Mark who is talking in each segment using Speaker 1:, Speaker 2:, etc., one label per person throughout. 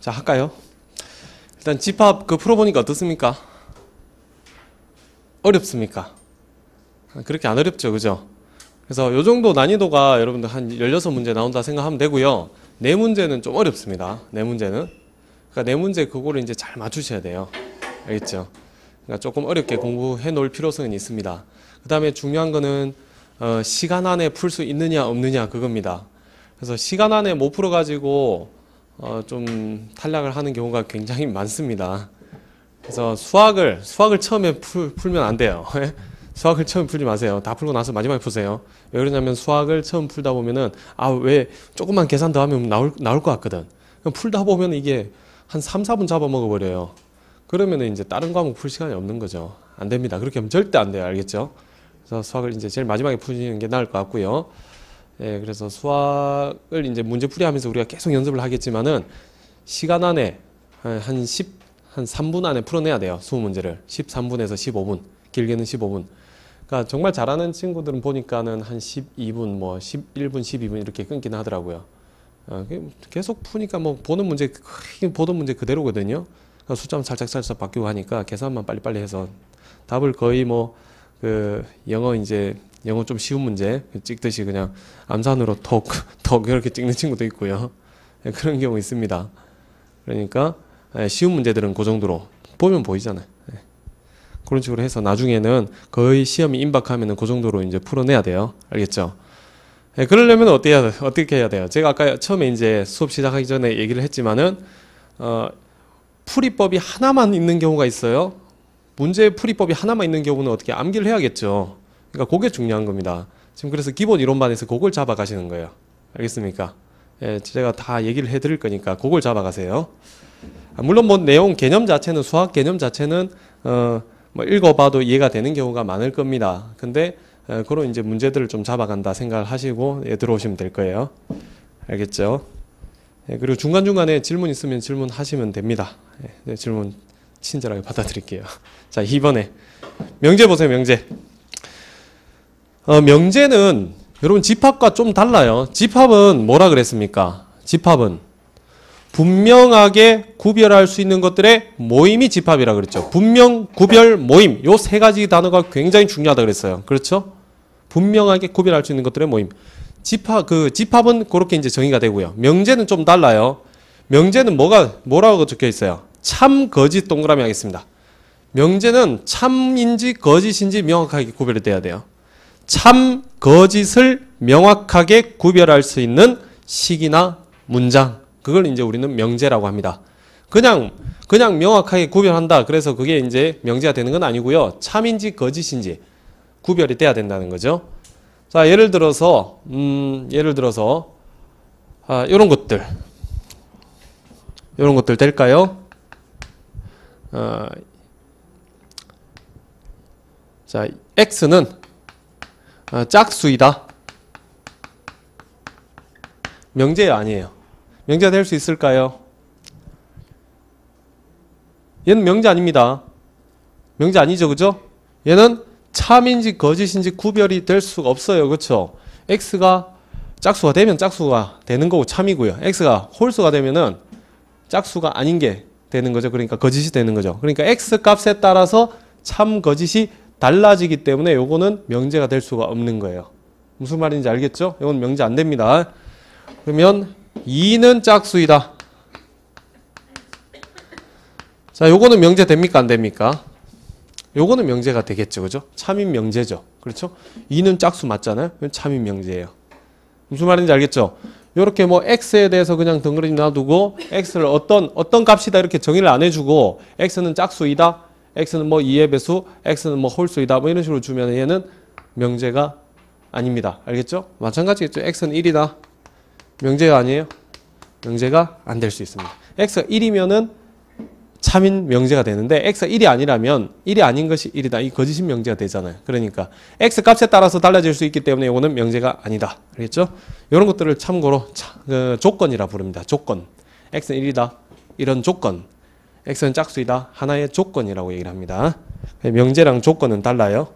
Speaker 1: 자, 할까요? 일단 집합 풀어보니까 어떻습니까? 어렵습니까? 그렇게 안 어렵죠, 그죠? 그래서 요 정도 난이도가 여러분들 한 16문제 나온다 생각하면 되고요. 네 문제는 좀 어렵습니다. 네 문제는. 그러니까 네 문제 그거를 이제 잘 맞추셔야 돼요. 알겠죠? 그러니까 조금 어렵게 공부해 놓을 필요성은 있습니다. 그 다음에 중요한 거는 시간 안에 풀 수 있느냐 없느냐 그겁니다. 그래서 시간 안에 못 풀어가지고 좀 탈락을 하는 경우가 굉장히 많습니다. 그래서 수학을 처음에 풀면 안 돼요. 수학을 처음 풀지 마세요. 다 풀고 나서 마지막에 푸세요. 왜 그러냐면 수학을 처음 풀다 보면은 왜 조금만 계산 더 하면 나올 것 같거든. 그럼 풀다 보면 이게 한 3, 4분 잡아먹어 버려요. 그러면은 이제 다른 과목 풀 시간이 없는 거죠. 안 됩니다. 그렇게 하면 절대 안 돼요. 알겠죠? 그래서 수학을 이제 제일 마지막에 푸시는 게 나을 것 같고요. 예, 그래서 수학을 이제 문제풀이 하면서 우리가 계속 연습을 하겠지만은 시간 안에 한 3분 안에 풀어내야 돼요. 20문제를. 13분에서 15분. 길게는 15분. 그러니까 정말 잘하는 친구들은 보니까는 한 12분, 뭐 11분, 12분 이렇게 끊긴 하더라고요. 계속 푸니까 뭐 보던 문제 그대로거든요. 그러니까 숫자만 살짝 바뀌고 하니까 계산만 빨리빨리 해서 답을 거의 뭐 영어 좀 쉬운 문제 찍듯이 그냥 암산으로 톡 이렇게 찍는 친구도 있고요. 그런 경우 있습니다. 그러니까 쉬운 문제들은 그 정도로 보면 보이잖아요. 그런 식으로 해서 나중에는 거의 시험이 임박하면은 그 정도로 이제 풀어내야 돼요. 알겠죠? 그러려면 어떻게 해야 돼요? 제가 아까 처음에 이제 수업 시작하기 전에 얘기를 했지만은, 풀이법이 하나만 있는 경우가 있어요. 문제 풀이법이 하나만 있는 경우는 어떻게 암기를 해야겠죠. 그러니까 그게 중요한 겁니다. 지금 그래서 기본 이론반에서 그걸 잡아가시는 거예요. 알겠습니까? 제가 다 얘기를 해드릴 거니까 그걸 잡아가세요. 물론 뭐 내용 개념 자체는 수학 개념 자체는 뭐 읽어봐도 이해가 되는 경우가 많을 겁니다. 근데 그런 이제 문제들을 좀 잡아간다 생각을 하시고 들어오시면 될 거예요. 알겠죠? 그리고 중간중간에 질문 있으면 질문하시면 됩니다. 질문 친절하게 받아드릴게요. 자, 2번에 명제 보세요. 명제. 명제는 여러분 집합과 좀 달라요. 집합은 뭐라 그랬습니까? 집합은 분명하게 구별할 수 있는 것들의 모임이 집합이라 그랬죠. 분명, 구별, 모임. 요 세 가지 단어가 굉장히 중요하다 그랬어요. 그렇죠? 분명하게 구별할 수 있는 것들의 모임. 집합은 그렇게 이제 정의가 되고요. 명제는 좀 달라요. 명제는 뭐라고 적혀 있어요? 참, 거짓 동그라미 하겠습니다. 명제는 참인지 거짓인지 명확하게 구별이 돼야 돼요. 참, 거짓을 명확하게 구별할 수 있는 식이나 문장. 그걸 이제 우리는 명제라고 합니다. 그냥 명확하게 구별한다. 그래서 그게 이제 명제가 되는 건 아니고요. 참인지 거짓인지 구별이 돼야 된다는 거죠. 자, 예를 들어서 이런 것들 될까요? 자, x는 짝수이다. 명제예요, 아니에요? 명제가 될 수 있을까요? 얘는 명제 아닙니다. 명제 아니죠, 그죠? 얘는 참인지 거짓인지 구별이 될 수가 없어요, 그렇죠? x가 짝수가 되면 짝수가 되는 거고 참이고요. x가 홀수가 되면은 짝수가 아닌 게 되는 거죠. 그러니까 거짓이 되는 거죠. 그러니까 x 값에 따라서 참, 거짓이 달라지기 때문에 요거는 명제가 될 수가 없는 거예요. 무슨 말인지 알겠죠? 이건 명제 안 됩니다. 그러면 2는 짝수이다. 자, 요거는 명제 됩니까? 안 됩니까? 요거는 명제가 되겠죠. 그죠? 참인 명제죠. 그렇죠? 2는 짝수 맞잖아요? 참인 명제예요. 무슨 말인지 알겠죠? 요렇게 뭐 x에 대해서 그냥 덩그러니 놔두고 x를 어떤 값이다 이렇게 정의를 안 해주고 x는 짝수이다. x는 뭐 2의 배수, x는 뭐 홀수이다. 뭐 이런 식으로 주면 얘는 명제가 아닙니다. 알겠죠? 마찬가지겠죠? x는 1이다. 명제가 아니에요? 명제가 안 될 수 있습니다. x가 1이면은 참인 명제가 되는데 x가 1이 아니라면 1이 아닌 것이 1이다. 이 거짓인 명제가 되잖아요. 그러니까 x 값에 따라서 달라질 수 있기 때문에 이거는 명제가 아니다. 알겠죠? 이런 것들을 참고로 조건이라 부릅니다. 조건. x는 1이다. 이런 조건. x는 짝수이다. 하나의 조건이라고 얘기를 합니다. 명제랑 조건은 달라요.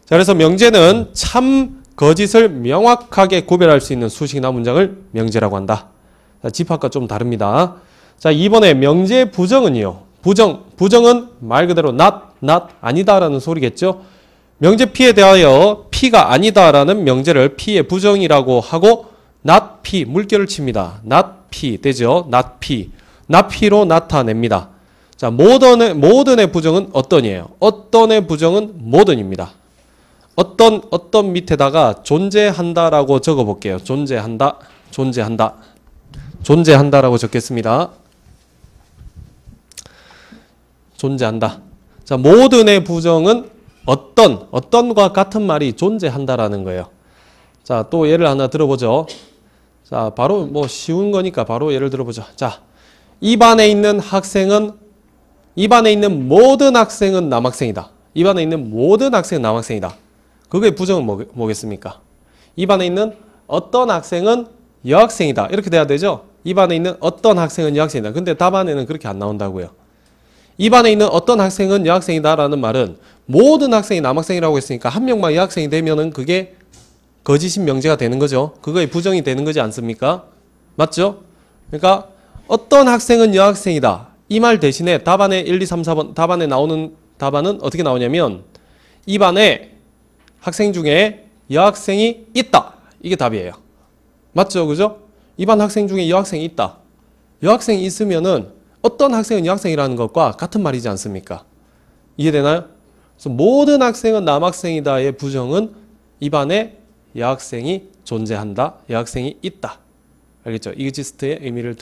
Speaker 1: 자, 그래서 명제는 참, 거짓을 명확하게 구별할 수 있는 수식이나 문장을 명제라고 한다. 자, 집합과 좀 다릅니다. 자, 2번에 명제 부정은요. 부정은 말 그대로 not, 아니다라는 소리겠죠. 명제 P에 대하여 P가 아니다라는 명제를 P의 부정이라고 하고 not P, 물결을 칩니다. not P 되죠. not P로 나타냅니다. 자, 모든의 부정은 어떤이에요? 어떤의 부정은 모든입니다. 어떤 밑에다가 존재한다라고 적어 볼게요. 존재한다라고 적겠습니다. 존재한다. 자, 모든의 부정은 어떤과 같은 말이 존재한다라는 거예요. 자, 또 예를 하나 들어보죠. 자, 바로 뭐 쉬운 거니까 바로 예를 들어보죠. 자, 이 반에 있는 모든 학생은 남학생이다. 이 반에 있는 모든 학생은 남학생이다. 그거의 부정은 뭐겠습니까? 이 반에 있는 어떤 학생은 여학생이다. 이렇게 돼야 되죠? 이 반에 있는 어떤 학생은 여학생이다. 근데 답안에는 그렇게 안 나온다고요. 이 반에 있는 어떤 학생은 여학생이다 라는 말은 모든 학생이 남학생이라고 했으니까 한 명만 여학생이 되면은 그게 거짓인 명제가 되는 거죠. 그거의 부정이 되는 거지 않습니까? 맞죠? 그러니까 어떤 학생은 여학생이다. 이 말 대신에 답안에 1, 2, 3, 4번 답안에 나오는 답안은 어떻게 나오냐면 이 반에 학생 중에 여학생이 있다. 이게 답이에요. 맞죠? 그죠? 이 반 학생 중에 여학생이 있다. 여학생이 있으면은 어떤 학생은 여학생이라는 것과 같은 말이지 않습니까? 이해되나요? 그래서 모든 학생은 남학생이다의 부정은 이 반에 여학생이 존재한다. 여학생이 있다. 알겠죠? exist의 의미를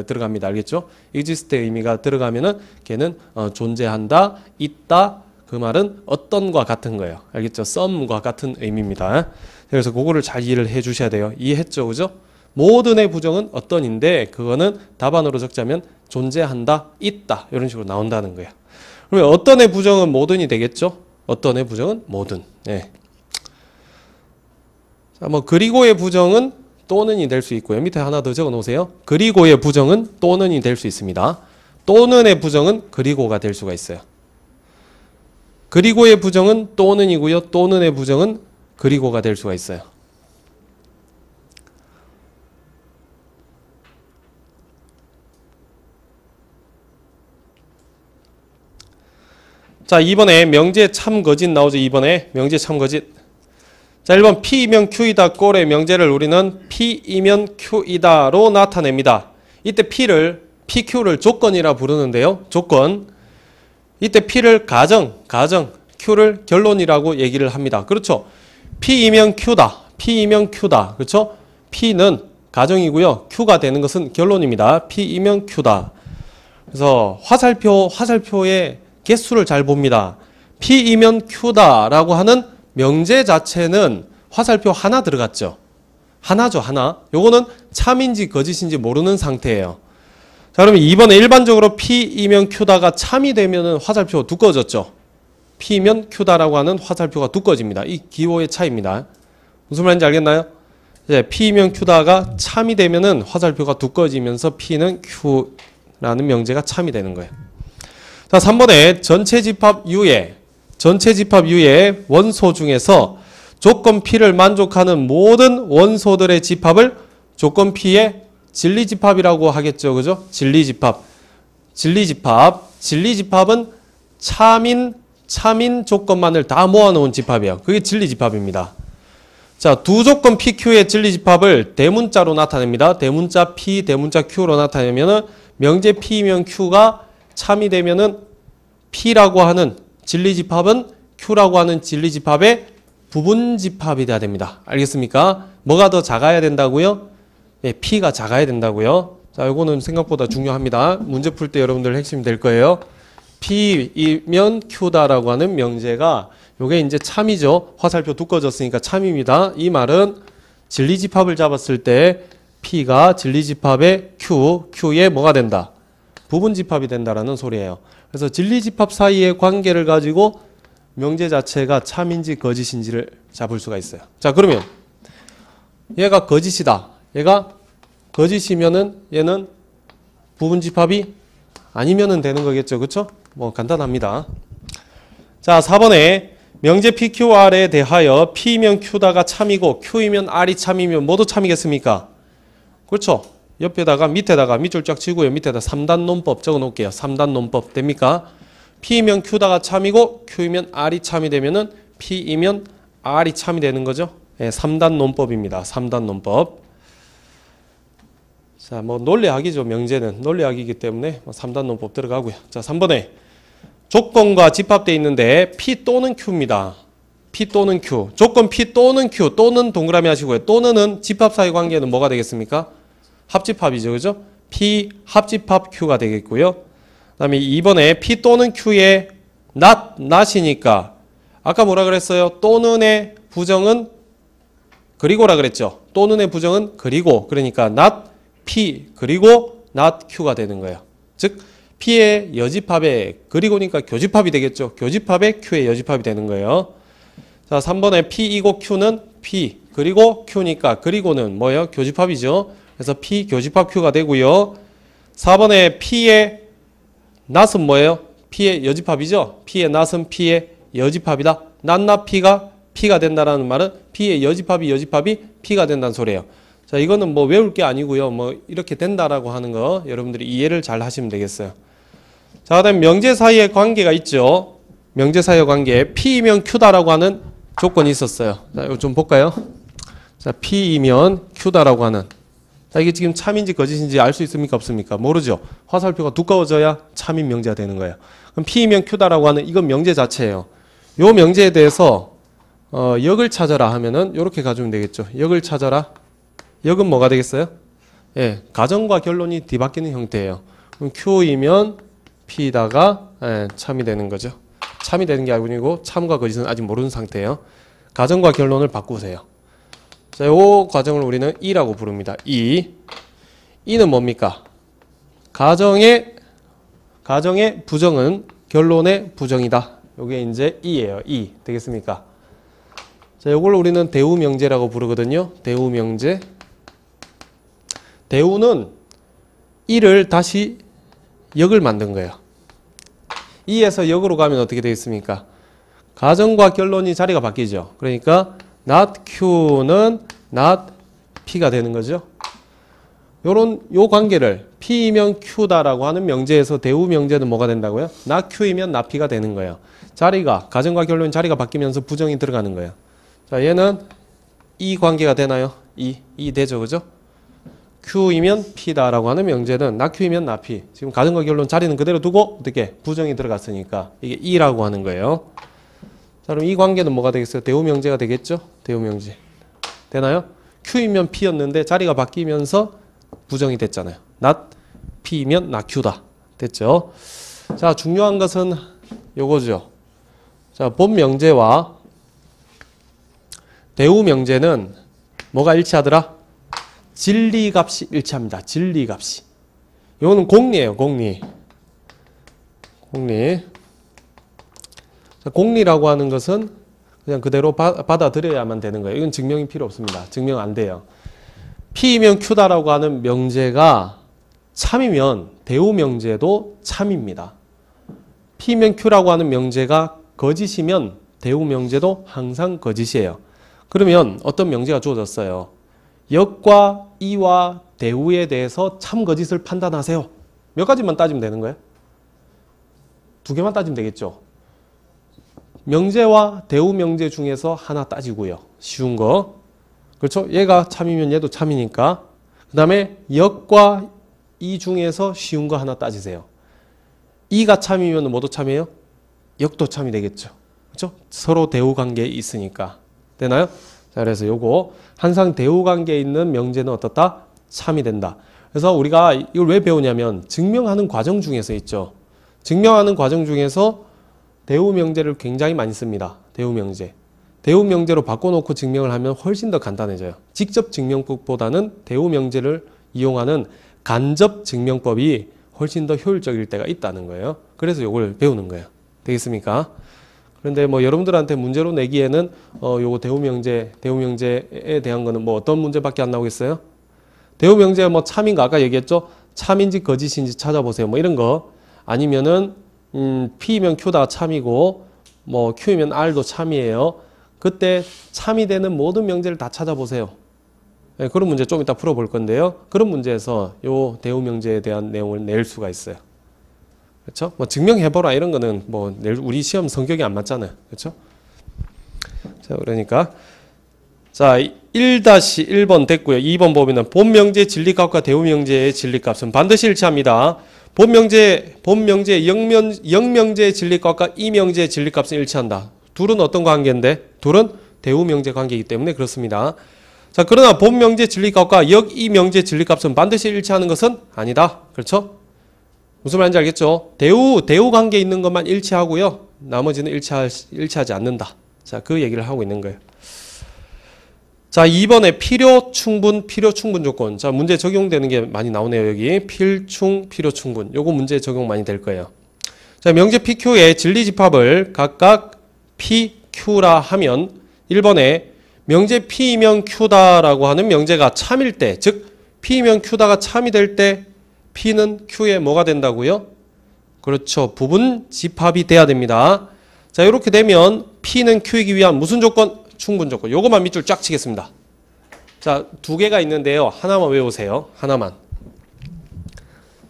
Speaker 1: 들어갑니다. 알겠죠? exist의 의미가 들어가면은 걔는 존재한다, 있다. 그 말은 어떤과 같은 거예요. 알겠죠? some과 같은 의미입니다. 그래서 그거를 잘 이해를 해 주셔야 돼요. 이해했죠? 그죠? 모든의 부정은 어떤인데 그거는 답안으로 적자면 존재한다, 있다. 이런 식으로 나온다는 거예요. 그러면 어떤의 부정은 모든이 되겠죠? 어떤의 부정은 모든. 네. 자, 뭐 그리고의 부정은 또는이 될 수 있고요. 밑에 하나 더 적어 놓으세요. 그리고의 부정은 또는이 될 수 있습니다. 또는의 부정은 그리고가 될 수가 있어요. 그리고의 부정은 또는이고요. 또는의 부정은 그리고가 될 수가 있어요. 자, 2번에 명제 참거짓 나오죠. 2번에 명제 참거짓. 자, 1번 P이면 Q이다 꼴의 명제를 우리는 P이면 Q이다로 나타냅니다. 이때 PQ를 조건이라 부르는데요. 조건. 이때 P를 가정, Q를 결론이라고 얘기를 합니다. 그렇죠? P이면 Q다. 그렇죠? P는 가정이고요. Q가 되는 것은 결론입니다. P이면 Q다. 그래서 화살표의 개수를 잘 봅니다. P이면 Q다라고 하는 명제 자체는 화살표 하나 들어갔죠. 하나죠, 하나. 요거는 참인지 거짓인지 모르는 상태예요. 자, 그러면 2번에 일반적으로 P이면 Q다가 참이 되면은 화살표가 두꺼워졌죠. P이면 Q다라고 하는 화살표가 두꺼워집니다. 이 기호의 차이입니다. 무슨 말인지 알겠나요? 이제 P이면 Q다가 참이 되면은 화살표가 두꺼워지면서 P는 Q라는 명제가 참이 되는 거예요. 자, 3번에 전체 집합 U의 원소 중에서 조건 P를 만족하는 모든 원소들의 집합을 조건 P의 진리집합이라고 하겠죠. 그죠? 진리집합은 참인 조건만을 다 모아놓은 집합이에요. 그게 진리집합입니다. 자, 두 조건 PQ의 진리집합을 대문자로 나타냅니다. 대문자 P, 대문자 Q로 나타내면은 명제 P면 Q가 참이 되면은 P라고 하는 진리집합은 Q라고 하는 진리집합의 부분집합이 돼야 됩니다. 알겠습니까? 뭐가 더 작아야 된다고요? 네, P가 작아야 된다고요. 자, 이거는 생각보다 중요합니다. 문제 풀 때 여러분들 핵심이 될 거예요. P이면 Q다라고 하는 명제가 요게 이제 참이죠. 화살표 두꺼워졌으니까 참입니다. 이 말은 진리집합을 잡았을 때 P가 진리집합의 Q의 뭐가 된다? 부분집합이 된다라는 소리예요. 그래서 진리집합 사이의 관계를 가지고 명제 자체가 참인지 거짓인지를 잡을 수가 있어요. 자, 그러면 얘가 거짓이다. 얘가 거짓이면은 얘는 부분집합이 아니면은 되는 거겠죠. 그렇죠? 뭐 간단합니다. 자, 4번에 명제 PQR에 대하여 P이면 Q다가 참이고 Q이면 R이 참이면 모두 참이겠습니까? 그렇죠? 옆에다가 밑줄 쫙 치고요. 밑에다 3단 논법 적어 놓을게요. 3단 논법 됩니까? P이면 Q다가 참이고 Q이면 R이 참이 되면은 P이면 R이 참이 되는 거죠. 예, 3단 논법입니다. 3단 논법. 자, 뭐 논리학이죠. 명제는 논리학이기 때문에 3단 논법 들어가고요. 자, 3번에 조건과 집합되어 있는데 P 또는 Q입니다. P 또는 Q. 조건 P 또는 Q. 또는 동그라미 하시고요. 또는은 집합 사이 관계는 뭐가 되겠습니까? 합집합이죠. 그죠? P 합집합 Q가 되겠고요. 그 다음에 2번에 P 또는 Q의 not이니까 아까 뭐라 그랬어요? 또는의 부정은 그리고라 그랬죠. 또는의 부정은 그리고. 그러니까 not P 그리고 not Q가 되는 거예요. 즉 P의 여집합에 그리고니까 교집합이 되겠죠. 교집합에 Q의 여집합이 되는 거예요. 자, 3번에 P이고 Q는 P 그리고 Q니까 그리고는 뭐예요? 교집합이죠. 그래서 P 교집합 Q가 되고요. 4번에 P의 not은 뭐예요? P의 여집합이죠. P의 not은 P의 여집합이다. not P가 된다라는 말은 P의 여집합이 P가 된다는 소리예요. 자, 이거는 뭐 외울 게 아니고요. 뭐 이렇게 된다라고 하는 거 여러분들이 이해를 잘 하시면 되겠어요. 자, 그다음 명제 사이의 관계가 있죠. 명제 사이의 관계. P이면 Q다라고 하는 조건이 있었어요. 자, 이거 좀 볼까요? 자, P이면 Q다라고 하는. 자, 이게 지금 참인지 거짓인지 알 수 있습니까? 없습니까? 모르죠. 화살표가 두꺼워져야 참인 명제가 되는 거예요. 그럼 P이면 Q다라고 하는 이건 명제 자체예요. 요 명제에 대해서 역을 찾아라 하면은 이렇게 가주면 되겠죠. 역을 찾아라. 역은 뭐가 되겠어요? 예, 가정과 결론이 뒤바뀌는 형태예요. 그럼 Q이면 P다가 참이 되는 거죠. 참이 되는 게 아니고 참과 거짓은 아직 모르는 상태예요. 가정과 결론을 바꾸세요. 자, 요 과정을 우리는 E라고 부릅니다. E는 뭡니까? 가정의 부정은 결론의 부정이다. 요게 이제 E예요. E 되겠습니까? 자, 요걸 우리는 대우명제라고 부르거든요. 대우명제. 대우는 E를 다시 역을 만든 거예요. E에서 역으로 가면 어떻게 되겠습니까? 가정과 결론이 자리가 바뀌죠. 그러니까 not Q는 not P가 되는 거죠. 요 관계를 P이면 Q다라고 하는 명제에서 대우 명제는 뭐가 된다고요? not Q이면 not P가 되는 거예요. 자리가 가정과 결론 자리가 바뀌면서 부정이 들어가는 거예요. 자, 얘는 이 관계가 되나요? 이 되죠, 그죠? Q이면 P다라고 하는 명제는 not Q이면 not P. 지금 가정과 결론 자리는 그대로 두고 어떻게 부정이 들어갔으니까 이게 E라고 하는 거예요. 자, 그럼 이 관계는 뭐가 되겠어요? 대우 명제가 되겠죠? 대우 명제. 되나요? Q이면 P였는데 자리가 바뀌면서 부정이 됐잖아요. not P이면 not Q다. 됐죠? 자, 중요한 것은 요거죠. 자, 본 명제와 대우 명제는 뭐가 일치하더라? 진리값이 일치합니다. 진리값이. 이거는 공리예요. 공리. 자, 공리라고 하는 것은 그냥 그대로 받아들여야만 되는 거예요. 이건 증명이 필요 없습니다. 증명 안 돼요. P이면 Q다라고 하는 명제가 참이면 대우 명제도 참입니다. P면 Q라고 하는 명제가 거짓이면 대우 명제도 항상 거짓이에요. 그러면 어떤 명제가 주어졌어요? 역과 이와 대우에 대해서 참 거짓을 판단하세요. 몇 가지만 따지면 되는 거예요? 두 개만 따지면 되겠죠. 명제와 대우 명제 중에서 하나 따지고요. 쉬운 거. 그렇죠? 얘가 참이면 얘도 참이니까. 그 다음에 역과 이 중에서 쉬운 거 하나 따지세요. 이가 참이면 뭐도 참이에요? 역도 참이 되겠죠. 그렇죠? 서로 대우 관계에 있으니까. 되나요? 자, 그래서 요거 항상 대우 관계에 있는 명제는 어떻다? 참이 된다. 그래서 우리가 이걸 왜 배우냐면 증명하는 과정 중에서 있죠. 증명하는 과정 중에서 대우 명제를 굉장히 많이 씁니다. 대우 명제. 대우 명제로 바꿔놓고 증명을 하면 훨씬 더 간단해져요. 직접 증명법보다는 대우 명제를 이용하는 간접 증명법이 훨씬 더 효율적일 때가 있다는 거예요. 그래서 이걸 배우는 거예요. 되겠습니까? 그런데 뭐 여러분들한테 문제로 내기에는 요거 대우 명제에 대한 거는 뭐 어떤 문제밖에 안 나오겠어요? 대우 명제가 뭐 참인가 아까 얘기했죠? 참인지 거짓인지 찾아보세요. 뭐 이런 거. 아니면은 P면 Q다가 참이고 뭐 Q면 R도 참이에요. 그때 참이 되는 모든 명제를 다 찾아보세요. 예, 그런 문제 좀 이따 풀어볼 건데요. 그런 문제에서 요 대우 명제에 대한 내용을 낼 수가 있어요. 그렇죠? 뭐 증명해보라 이런 거는 뭐 우리 시험 성격이 안 맞잖아요. 그렇죠? 자, 그러니까 자 1-1번 됐고요. 2번 보면은 본 명제의 진리값과 대우 명제의 진리값은 반드시 일치합니다. 본 명제의 영명제의 진리값과 이 명제의 진리값은 일치한다. 둘은 어떤 관계인데? 둘은 대우 명제 관계이기 때문에 그렇습니다. 자, 그러나 본 명제 진리값과 이 명제 진리값은 반드시 일치하는 것은 아니다. 그렇죠? 무슨 말인지 알겠죠? 대우 관계에 있는 것만 일치하고요. 나머지는 일치하지 않는다. 자, 그 얘기를 하고 있는 거예요. 자, 2번에 필요 충분 조건. 자, 문제 적용되는 게 많이 나오네요, 여기. 필충, 필요 충분. 요거 문제 적용 많이 될 거예요. 자, 명제 PQ의 진리 집합을 각각 PQ라 하면 1번에 명제 P이면 Q다라고 하는 명제가 참일 때, 즉 P이면 Q다가 참이 될 때 P는 Q에 뭐가 된다고요? 그렇죠. 부분 집합이 돼야 됩니다. 자, 이렇게 되면 P는 Q이기 위한 무슨 조건? 충분 조건. 요것만 밑줄 쫙 치겠습니다. 자, 두 개가 있는데요. 하나만 외우세요. 하나만.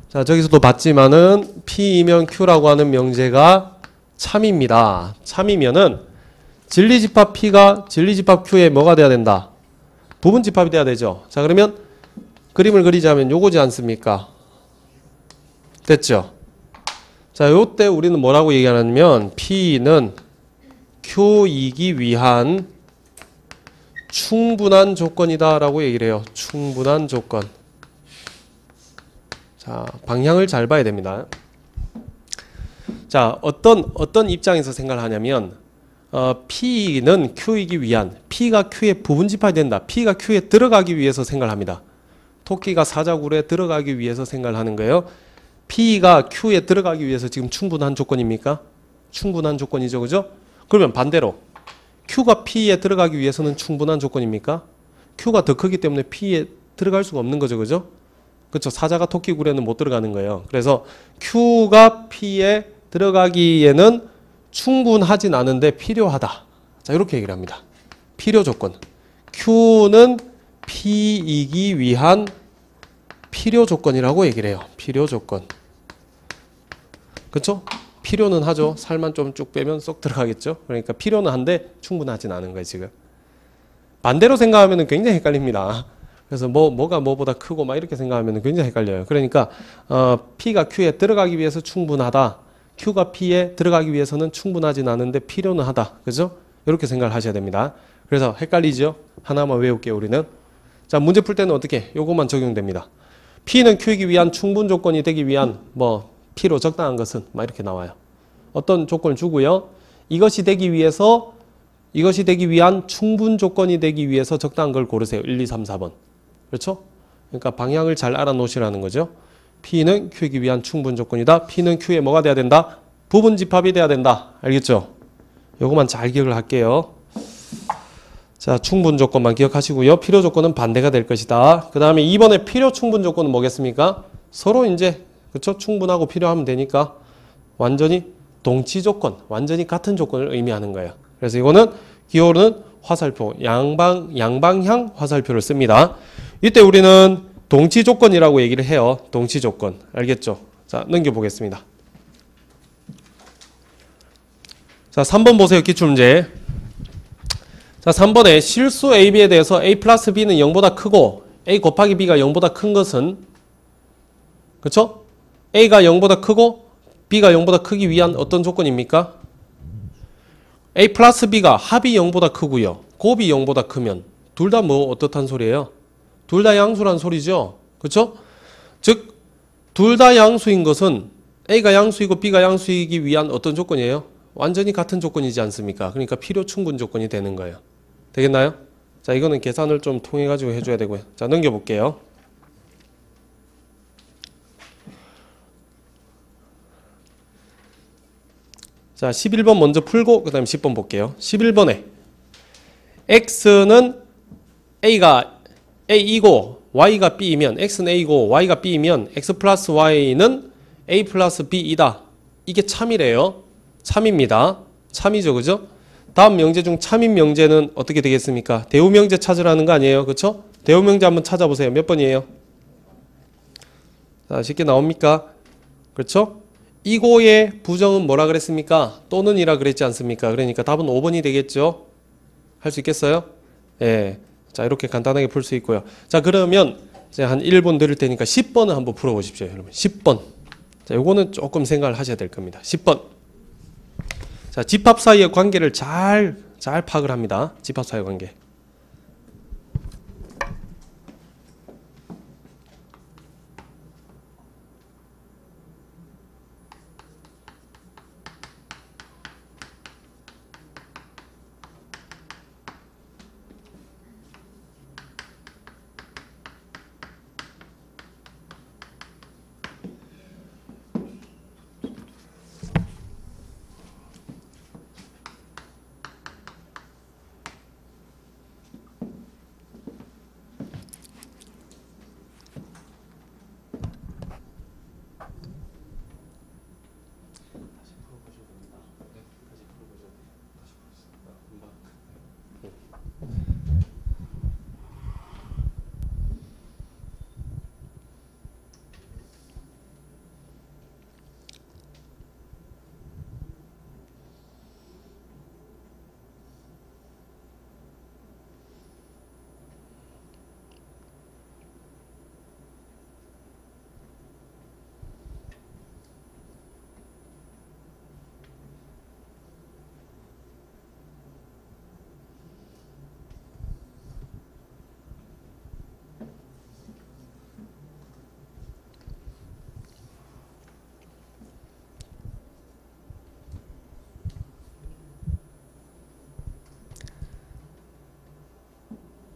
Speaker 1: 자, 저기서도 봤지만은 P이면 Q라고 하는 명제가 참입니다. 참이면은 진리집합 P가 진리집합 Q에 뭐가 돼야 된다? 부분 집합이 돼야 되죠. 자, 그러면 그림을 그리자면 요거지 않습니까? 됐죠? 자, 요때 우리는 뭐라고 얘기하냐면 P는 Q이기 위한 충분한 조건이다 라고 얘기를 해요. 충분한 조건. 자, 방향을 잘 봐야 됩니다. 자, 어떤 입장에서 생각을 하냐면 P는 Q이기 위한, P가 Q의 부분 집합이 된다. P가 Q에 들어가기 위해서 생각을 합니다. 토끼가 사자굴에 들어가기 위해서 생각을 하는 거예요. P가 Q에 들어가기 위해서 지금 충분한 조건입니까? 충분한 조건이죠. 그죠? 그러면 반대로 Q가 P에 들어가기 위해서는 충분한 조건입니까? Q가 더 크기 때문에 P에 들어갈 수가 없는 거죠. 그죠? 그렇죠. 사자가 토끼굴에는 못 들어가는 거예요. 그래서 Q가 P에 들어가기에는 충분하진 않은데 필요하다. 자, 이렇게 얘기를 합니다. 필요 조건. Q는 P이기 위한 필요 조건이라고 얘기를 해요. 필요 조건. 그렇죠? 필요는 하죠. 살만 좀 쭉 빼면 쏙 들어가겠죠. 그러니까 필요는 한데 충분하진 않은 거예요, 지금. 반대로 생각하면 굉장히 헷갈립니다. 그래서 뭐가 뭐보다 크고 막 이렇게 생각하면 굉장히 헷갈려요. 그러니까 P가 Q에 들어가기 위해서 충분하다. Q가 P에 들어가기 위해서는 충분하진 않은데 필요는 하다. 그죠? 이렇게 생각을 하셔야 됩니다. 그래서 헷갈리죠? 하나만 외울게요, 우리는. 자, 문제 풀 때는 어떻게? 요것만 적용됩니다. P는 Q이기 위한 충분 조건이 되기 위한 P로 적당한 것은 막 이렇게 나와요. 어떤 조건을 주고요. 이것이 되기 위한 충분 조건이 되기 위해서 적당한 걸 고르세요. 1, 2, 3, 4번. 그렇죠? 그러니까 방향을 잘 알아놓으시라는 거죠. P는 Q이기 위한 충분 조건이다. P는 Q에 뭐가 돼야 된다? 부분 집합이 돼야 된다. 알겠죠? 요것만 잘 기억을 할게요. 자, 충분 조건만 기억하시고요. 필요 조건은 반대가 될 것이다. 그 다음에 2번에 필요 충분 조건은 뭐겠습니까? 서로 이제 그렇죠? 충분하고 필요하면 되니까 완전히 동치 조건, 완전히 같은 조건을 의미하는 거예요. 그래서 이거는 기호는 화살표, 양방향 화살표를 씁니다. 이때 우리는 동치 조건이라고 얘기를 해요. 동치 조건. 알겠죠? 자, 넘겨보겠습니다. 자, 3번 보세요. 기출문제. 자, 3번에 실수 A, B에 대해서 A 플러스 B는 0보다 크고 A 곱하기 B가 0보다 큰 것은 그렇죠? A가 0보다 크고 B가 0보다 크기 위한 어떤 조건입니까? A 플러스 B가 합이 0보다 크고요. 곱이 0보다 크면 둘 다 어떻단 소리예요? 둘 다 양수란 소리죠. 그렇죠? 즉 둘 다 양수인 것은 A가 양수이고 B가 양수이기 위한 어떤 조건이에요? 완전히 같은 조건이지 않습니까? 그러니까 필요 충분 조건이 되는 거예요. 되겠나요? 자, 이거는 계산을 좀 통해 가지고 해줘야 되고요. 자, 넘겨볼게요. 자, 11번 먼저 풀고 그 다음에 10번 볼게요. 11번에 X는 A가 A이고 Y가 B이면 X는 A이고 Y가 B이면 X 플러스 Y는 A 플러스 B이다. 이게 참이래요. 참입니다. 참이죠. 그죠? 다음 명제 중 참인 명제는 어떻게 되겠습니까? 대우 명제 찾으라는 거 아니에요. 그렇죠? 대우명제 한번 찾아보세요. 몇 번이에요? 자, 쉽게 나옵니까? 그렇죠? 이거의 부정은 뭐라 그랬습니까? 또는 이라 그랬지 않습니까? 그러니까 답은 5번이 되겠죠? 할 수 있겠어요? 예. 자, 이렇게 간단하게 풀 수 있고요. 자, 그러면 이제 한 1분 드릴 테니까 10번을 한번 풀어보십시오, 여러분. 10번. 자, 요거는 조금 생각을 하셔야 될 겁니다. 10번. 자, 집합 사이의 관계를 잘 파악을 합니다. 집합 사이의 관계.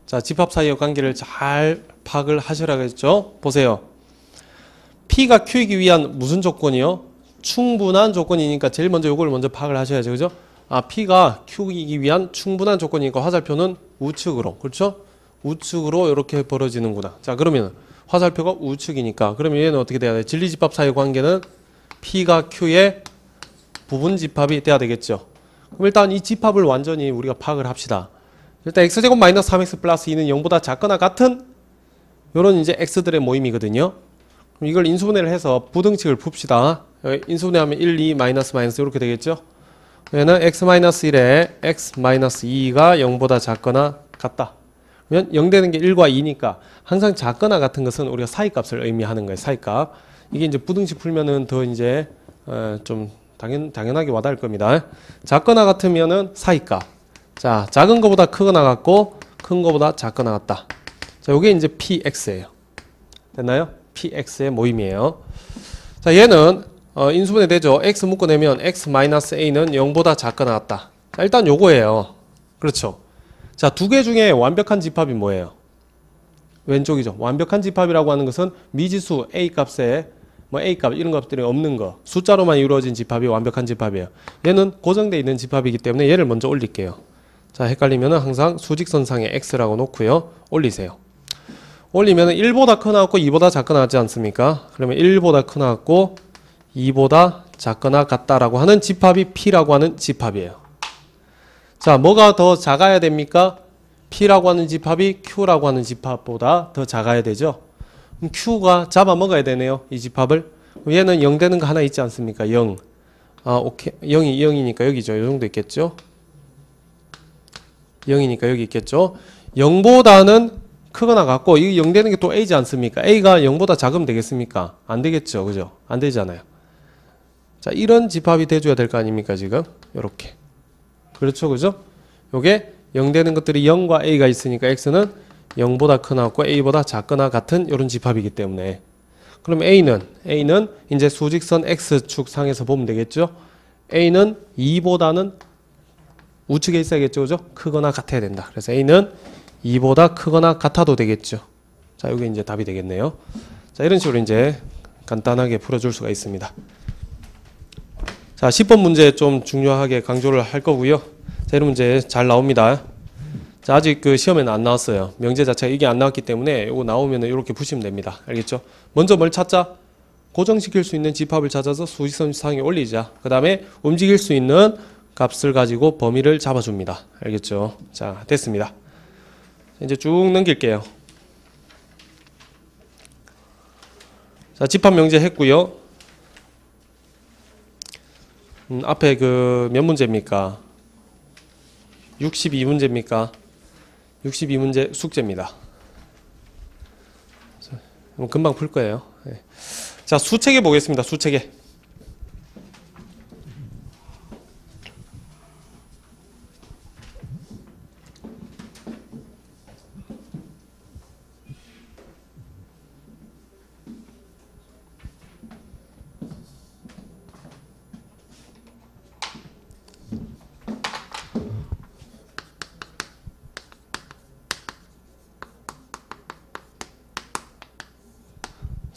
Speaker 1: 자, 집합 사이의 관계를 잘 파악을 하시라고 했죠. 보세요. P가 Q이기 위한 무슨 조건이요? 충분한 조건이니까 제일 먼저 이걸 먼저 파악을 하셔야죠. 그죠? 아, P가 Q이기 위한 충분한 조건이니까 화살표는 우측으로. 그렇죠? 우측으로 이렇게 벌어지는구나. 자, 그러면 화살표가 우측이니까 그러면 얘는 어떻게 돼야 돼? 진리집합 사이의 관계는 P가 Q의 부분 집합이 돼야 되겠죠. 그럼 일단 이 집합을 완전히 우리가 파악을 합시다. 일단 x제곱 마이너스 3x 플러스 2는 0보다 작거나 같은 요런 이제 x들의 모임이거든요. 그럼 이걸 인수분해를 해서 부등식을 풉시다. 인수분해하면 1, 2, 마이너스 마이너스 이렇게 되겠죠. 얘는 x 마이너스 1에 x 마이너스 2가 0보다 작거나 같다. 그러면 0 되는 게 1과 2니까 항상 작거나 같은 것은 우리가 사이값을 의미하는 거예요. 사이값. 이게 이제 부등식 풀면은 더 이제 좀 당연하게 와닿을 겁니다. 작거나 같으면은 사이값. 자, 작은 거보다 크거나 같고 큰 거보다 작거나 같다. 자, 요게 이제 px예요. 됐나요? px의 모임이에요. 자, 얘는 인수분해 되죠. x 묶어내면 x-a는 0보다 작거나 같다. 자, 일단 요거예요. 그렇죠. 자, 두 개 중에 완벽한 집합이 뭐예요? 왼쪽이죠. 완벽한 집합이라고 하는 것은 미지수 a 값에 뭐 a 값 이런 값들이 없는 거, 숫자로만 이루어진 집합이 완벽한 집합이에요. 얘는 고정되어 있는 집합이기 때문에 얘를 먼저 올릴게요. 자, 헷갈리면은 항상 수직선상에 x라고 놓고요. 올리세요. 올리면은 1보다 크거나 같고 2보다 작거나 같지 않습니까? 그러면 1보다 크거나 같고 2보다 작거나 같다라고 하는 집합이 P라고 하는 집합이에요. 자, 뭐가 더 작아야 됩니까? P라고 하는 집합이 Q라고 하는 집합보다 더 작아야 되죠. 그럼 Q가 잡아먹어야 되네요. 이 집합을. 얘는 0 되는 거 하나 있지 않습니까? 0. 아, 오케이. 0이 0이니까 여기죠. 이 정도 있겠죠. 0이니까 여기 있겠죠. 0보다는 크거나 같고 이 0 되는 게 또 A지 않습니까? A가 0보다 작으면 되겠습니까? 안 되겠죠. 그죠? 안 되잖아요. 자, 이런 집합이 돼줘야 될 거 아닙니까? 지금 요렇게. 그렇죠. 그죠? 요게 0 되는 것들이 0과 A가 있으니까 X는 0보다 크거나 같고 A보다 작거나 같은 이런 집합이기 때문에 그럼 A는 이제 수직선 X축 상에서 보면 되겠죠. A는 2보다는 우측에 있어야겠죠. 그죠? 크거나 같아야 된다. 그래서 A는 2보다 크거나 같아도 되겠죠. 자, 이게 이제 답이 되겠네요. 자, 이런 식으로 이제 간단하게 풀어줄 수가 있습니다. 자, 10번 문제 좀 중요하게 강조를 할 거고요. 자, 이런 문제 잘 나옵니다. 자, 아직 그 시험에는 안 나왔어요. 명제 자체가 이게 안 나왔기 때문에 이거 나오면 이렇게 푸시면 됩니다. 알겠죠? 먼저 뭘 찾자? 고정시킬 수 있는 집합을 찾아서 수직선 상에 올리자. 그 다음에 움직일 수 있는 값을 가지고 범위를 잡아줍니다. 알겠죠? 자, 됐습니다. 이제 쭉 넘길게요. 자, 집합 명제 했고요. 앞에 그 몇 문제입니까? 62문제입니까? 62문제 숙제입니다. 금방 풀 거예요. 네. 자, 수체계 보겠습니다. 수체계.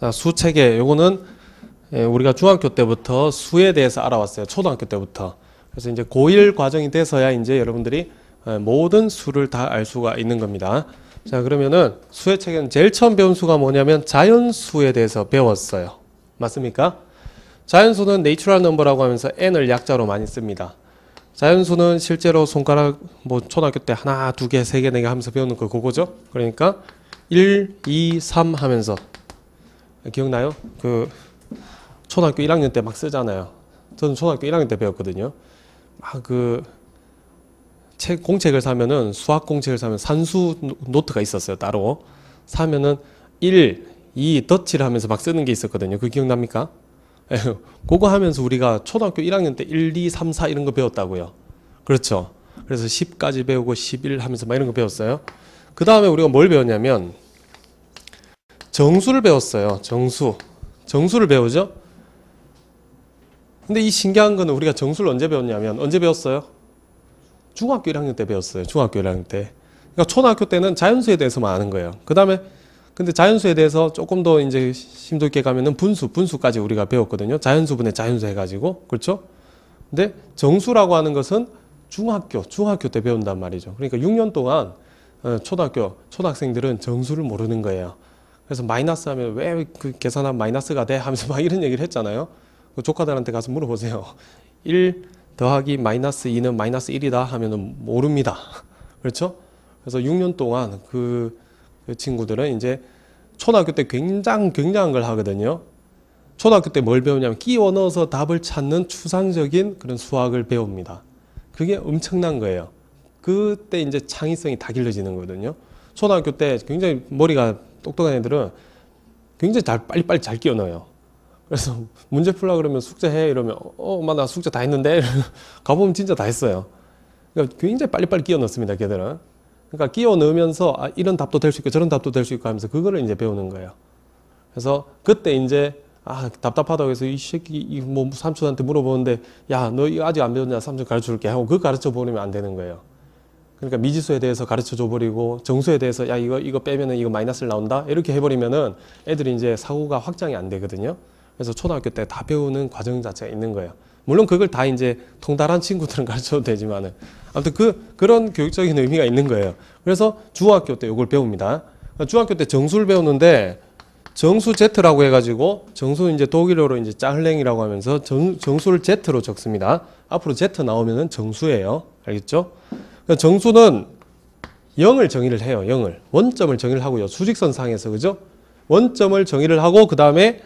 Speaker 1: 자, 수체계. 요거는 우리가 중학교 때부터 수에 대해서 알아왔어요. 초등학교 때부터. 그래서 이제 고1 과정이 돼서야 이제 여러분들이 모든 수를 다 알 수가 있는 겁니다. 자, 그러면은 수의 체계는 제일 처음 배운 수가 뭐냐면 자연수에 대해서 배웠어요. 맞습니까? 자연수는 natural number라고 하면서 n을 약자로 많이 씁니다. 자연수는 실제로 손가락 뭐 초등학교 때 하나, 두 개, 세 개, 네 개 하면서 배우는 거 그거죠. 그러니까 1, 2, 3 하면서 기억나요? 그 초등학교 1학년 때 막 쓰잖아요. 저는 초등학교 1학년 때 배웠거든요. 막 그 공책을 사면은 수학 공책을 사면 산수 노트가 있었어요. 따로 사면은 1, 2, 덧칠 하면서 막 쓰는 게 있었거든요. 그 기억납니까? 그거 하면서 우리가 초등학교 1학년 때 1, 2, 3, 4 이런 거 배웠다고요. 그렇죠. 그래서 10까지 배우고 11 하면서 막 이런 거 배웠어요. 그 다음에 우리가 뭘 배웠냐면 정수를 배웠어요. 정수를 배우죠. 근데 이 신기한 거는 우리가 정수를 언제 배웠냐면 언제 배웠어요? 중학교 1학년 때 배웠어요. 중학교 1학년 때. 그러니까 초등학교 때는 자연수에 대해서만 아는 거예요. 그 다음에 근데 자연수에 대해서 조금 더 이제 심도 있게 가면은 분수까지 우리가 배웠거든요. 자연수분의 자연수 해가지고. 그렇죠? 근데 정수라고 하는 것은 중학교 때 배운단 말이죠. 그러니까 6년 동안 초등학생들은 정수를 모르는 거예요. 그래서 마이너스 하면 왜 그 계산하면 마이너스가 돼? 하면서 막 이런 얘기를 했잖아요. 그 조카들한테 가서 물어보세요. 1 더하기 마이너스 2는 마이너스 1이다 하면은 모릅니다. 그렇죠? 그래서 6년 동안 그 친구들은 이제 초등학교 때 굉장한 걸 하거든요. 초등학교 때 뭘 배우냐면 끼워 넣어서 답을 찾는 추상적인 그런 수학을 배웁니다. 그게 엄청난 거예요. 그때 이제 창의성이 다 길러지는 거거든요. 초등학교 때 굉장히 머리가 똑똑한 애들은 굉장히 빨리빨리 잘 끼워 넣어요. 그래서 문제 풀라 그러면 숙제해 이러면 엄마 나 숙제 다 했는데 가보면 진짜 다 했어요. 그러니까 굉장히 빨리빨리 끼워 넣습니다. 걔들은. 그러니까 끼워 넣으면서 이런 답도 될 수 있고 저런 답도 될 수 있고 하면서 그거를 이제 배우는 거예요. 그래서 그때 이제 답답하다고 해서 이 새끼 뭐 삼촌한테 물어보는데 야 너 이거 아직 안 배웠냐 삼촌 가르쳐 줄게 하고 그거 가르쳐 버리면 안 되는 거예요. 그러니까 미지수에 대해서 가르쳐 줘 버리고 정수에 대해서 야 이거 빼면은 이거 마이너스를 나온다 이렇게 해버리면은 애들이 이제 사고가 확장이 안 되거든요. 그래서 초등학교 때 다 배우는 과정 자체가 있는 거예요. 물론 그걸 다 이제 통달한 친구들은 가르쳐도 되지만은 아무튼 그런 교육적인 의미가 있는 거예요. 그래서 중학교 때 이걸 배웁니다. 중학교 때 정수를 배우는데 정수 Z라고 해가지고 정수 이제 독일어로 이제 짱흘랭이라고 하면서 정수를 Z로 적습니다. 앞으로 Z 나오면은 정수예요. 알겠죠? 정수는 0을 정의를 해요. 0을. 원점을 정의를 하고요. 수직선상에서 그죠? 원점을 정의를 하고 그 다음에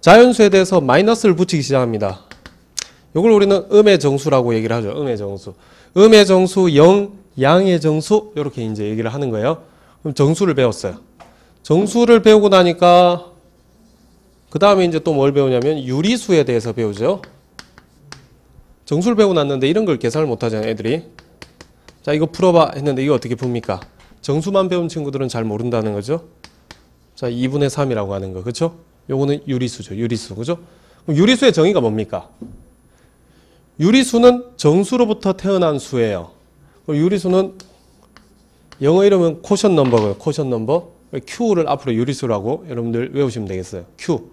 Speaker 1: 자연수에 대해서 마이너스를 붙이기 시작합니다. 이걸 우리는 음의 정수라고 얘기를 하죠. 음의 정수. 음의 정수, 0, 양의 정수 이렇게 이제 얘기를 하는 거예요. 그럼 정수를 배웠어요. 정수를 배우고 나니까 그 다음에 이제 또 뭘 배우냐면 유리수에 대해서 배우죠. 정수를 배우고 났는데 이런 걸 계산을 못 하잖아요. 애들이. 자 이거 풀어봐 했는데 이거 어떻게 풉니까? 정수만 배운 친구들은 잘 모른다는 거죠. 자 2분의 3이라고 하는 거 그렇죠? 요거는 유리수죠. 유리수 그죠? 그럼 유리수의 정의가 뭡니까? 유리수는 정수로부터 태어난 수예요. 유리수는 영어 이름은 코션 넘버고요. 코션 넘버. Q를 앞으로 유리수라고 여러분들 외우시면 되겠어요. Q.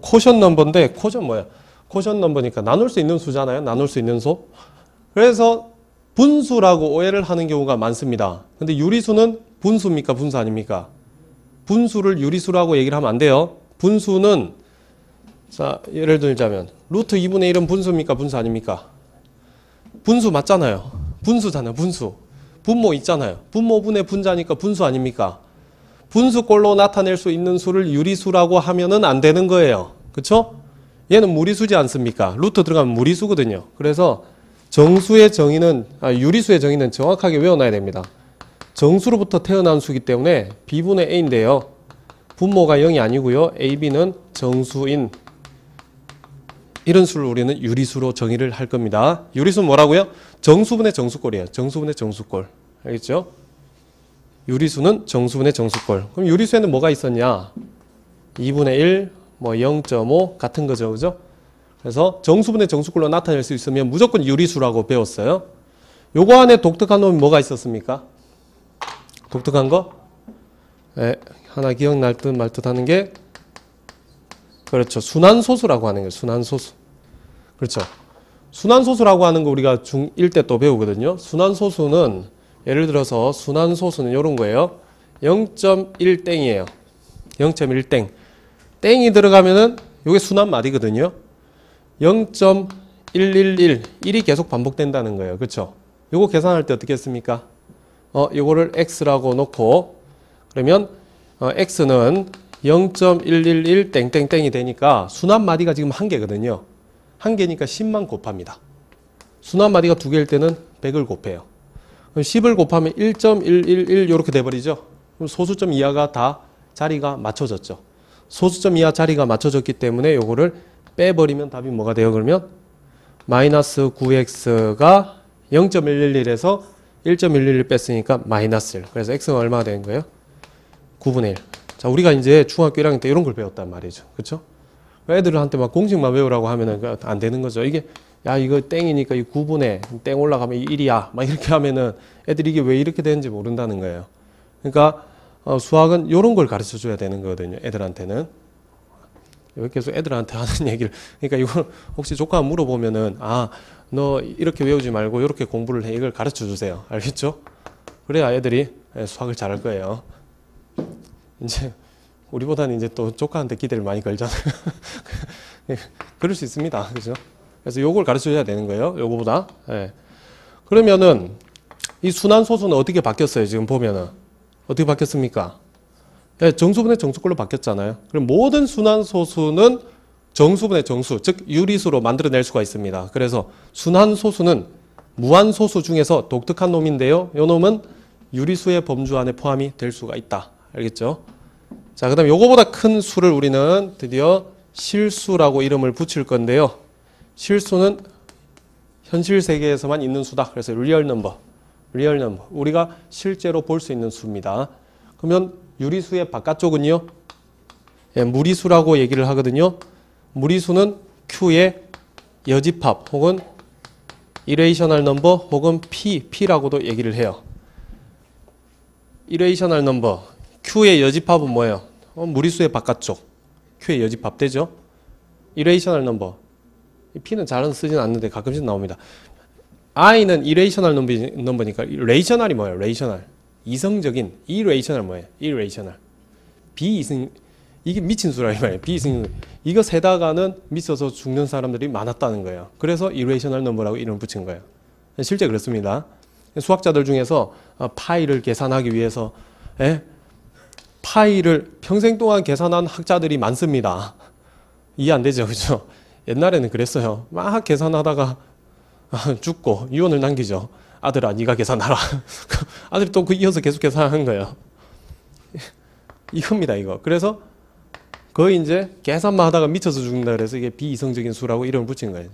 Speaker 1: 코션 넘버인데 코션 뭐야? 코션 넘버니까 나눌 수 있는 수잖아요. 나눌 수 있는 수. 그래서 분수라고 오해를 하는 경우가 많습니다. 근데 유리수는 분수입니까? 분수 아닙니까? 분수를 유리수라고 얘기를 하면 안 돼요. 분수는 자 예를 들자면 루트 2분의 1은 분수입니까? 분수 아닙니까? 분수 맞잖아요. 분수잖아요. 분수. 분모 있잖아요. 분모분의 분자니까 분수 아닙니까? 분수꼴로 나타낼 수 있는 수를 유리수라고 하면은 안 되는 거예요. 그쵸? 얘는 무리수지 않습니까? 루트 들어가면 무리수거든요. 그래서 정수의 정의는, 유리수의 정의는 정확하게 외워놔야 됩니다. 정수로부터 태어난 수이기 때문에 b분의 a인데요. 분모가 0이 아니고요. ab는 정수인 이런 수를 우리는 유리수로 정의를 할 겁니다. 유리수는 뭐라고요? 정수분의 정수꼴이에요. 정수분의 정수꼴. 알겠죠? 유리수는 정수분의 정수꼴. 그럼 유리수에는 뭐가 있었냐? 2분의 1, 뭐 0.5 같은 거죠. 그죠? 그래서 정수분의 정수꼴로 나타낼 수 있으면 무조건 유리수라고 배웠어요. 요거 안에 독특한 놈이 뭐가 있었습니까? 독특한 거? 네, 하나 기억날 듯 말 듯 하는 게 그렇죠. 순환소수라고 하는 거예요. 순환소수. 그렇죠. 순환소수라고 하는 거 우리가 중1 때 또 배우거든요. 순환소수는 예를 들어서 순환소수는 이런 거예요. 0.1 땡이에요. 0.1 땡. 땡이 들어가면은 이게 순환마디거든요. 0.111 1이 계속 반복된다는 거예요. 그렇죠? 요거 계산할 때 어떻게 했습니까? 요거를 x라고 놓고 그러면 x는 0.111 땡땡땡이 되니까 순환마디가 지금 1개거든요. 1개니까 10만 곱합니다. 순환마디가 2개일 때는 100을 곱해요. 그럼 10을 곱하면 1.111 이렇게 돼버리죠. 그럼 소수점 이하가 다 자리가 맞춰졌죠. 소수점 이하 자리가 맞춰졌기 때문에 요거를 빼버리면 답이 뭐가 돼요? 그러면 마이너스 9x가 0.111에서 1.111 뺐으니까 마이너스 1. 그래서 x는 얼마가 되는 거예요? 9분의 1. 자, 우리가 이제 중학교 1학년 때 이런 걸 배웠단 말이죠. 그렇죠? 애들한테 막 공식만 외우라고 하면은 안 되는 거죠. 이게 야 이거 땡이니까 이 9분의 땡 올라가면 1이야. 막 이렇게 하면은 애들이 이게 왜 이렇게 되는지 모른다는 거예요. 그러니까 수학은 이런 걸 가르쳐 줘야 되는 거거든요. 애들한테는. 여기 계속 애들한테 하는 얘기를. 그러니까 이걸 혹시 조카 물어보면은 너 이렇게 외우지 말고 이렇게 공부를 해. 이걸 가르쳐 주세요. 알겠죠? 그래야 애들이 수학을 잘할 거예요. 이제 우리보다는 이제 또 조카한테 기대를 많이 걸잖아요. 그럴 수 있습니다. 그죠? 그래서 요걸 가르쳐 줘야 되는 거예요. 요거보다. 예. 그러면은 이 순환소수는 어떻게 바뀌었어요? 지금 보면은 어떻게 바뀌었습니까? 예, 정수분의 정수꼴로 바뀌었잖아요. 그럼 모든 순환소수는 정수분의 정수, 즉 유리수로 만들어낼 수가 있습니다. 그래서 순환소수는 무한소수 중에서 독특한 놈인데요. 요 놈은 유리수의 범주 안에 포함이 될 수가 있다. 알겠죠? 자, 그 다음에 요거보다 큰 수를 우리는 드디어 실수라고 이름을 붙일 건데요. 실수는 현실 세계에서만 있는 수다. 그래서 리얼 넘버. 우리가 실제로 볼 수 있는 수입니다. 그러면 유리수의 바깥쪽은요. 예, 무리수라고 얘기를 하거든요. 무리수는 Q의 여집합 혹은 이레이셔널 넘버 혹은 P라고도 얘기를 해요. 이레이셔널 넘버 Q의 여집합은 뭐예요? 무리수의 바깥쪽. Q의 여집합 되죠? 이레이셔널 넘버. P는 잘은 쓰진 않는데 가끔씩 나옵니다. I는 이레이셔널 넘버니까 레이셔널이 뭐예요? 레이셔널. 이성적인. 이레이셔널 뭐예요? 이레이셔널. 비이성. 이게 미친 수라 이 말이에요. 비이성. 이거 세다가는 미쳐서 죽는 사람들이 많았다는 거예요. 그래서 이레이셔널 넘버라고 이름을 붙인 거예요. 실제 그렇습니다. 수학자들 중에서 파이를 계산하기 위해서 파이를 평생 동안 계산한 학자들이 많습니다. 이해 안 되죠, 그죠? 옛날에는 그랬어요. 막 계산하다가 죽고 유언을 남기죠. 아들아, 네가 계산하라. 아들이 또 그 이어서 계속 계산하는 거예요. 이겁니다, 이거. 그래서 거의 이제 계산만 하다가 미쳐서 죽는다 그래서 이게 비이성적인 수라고 이름을 붙인 거예요.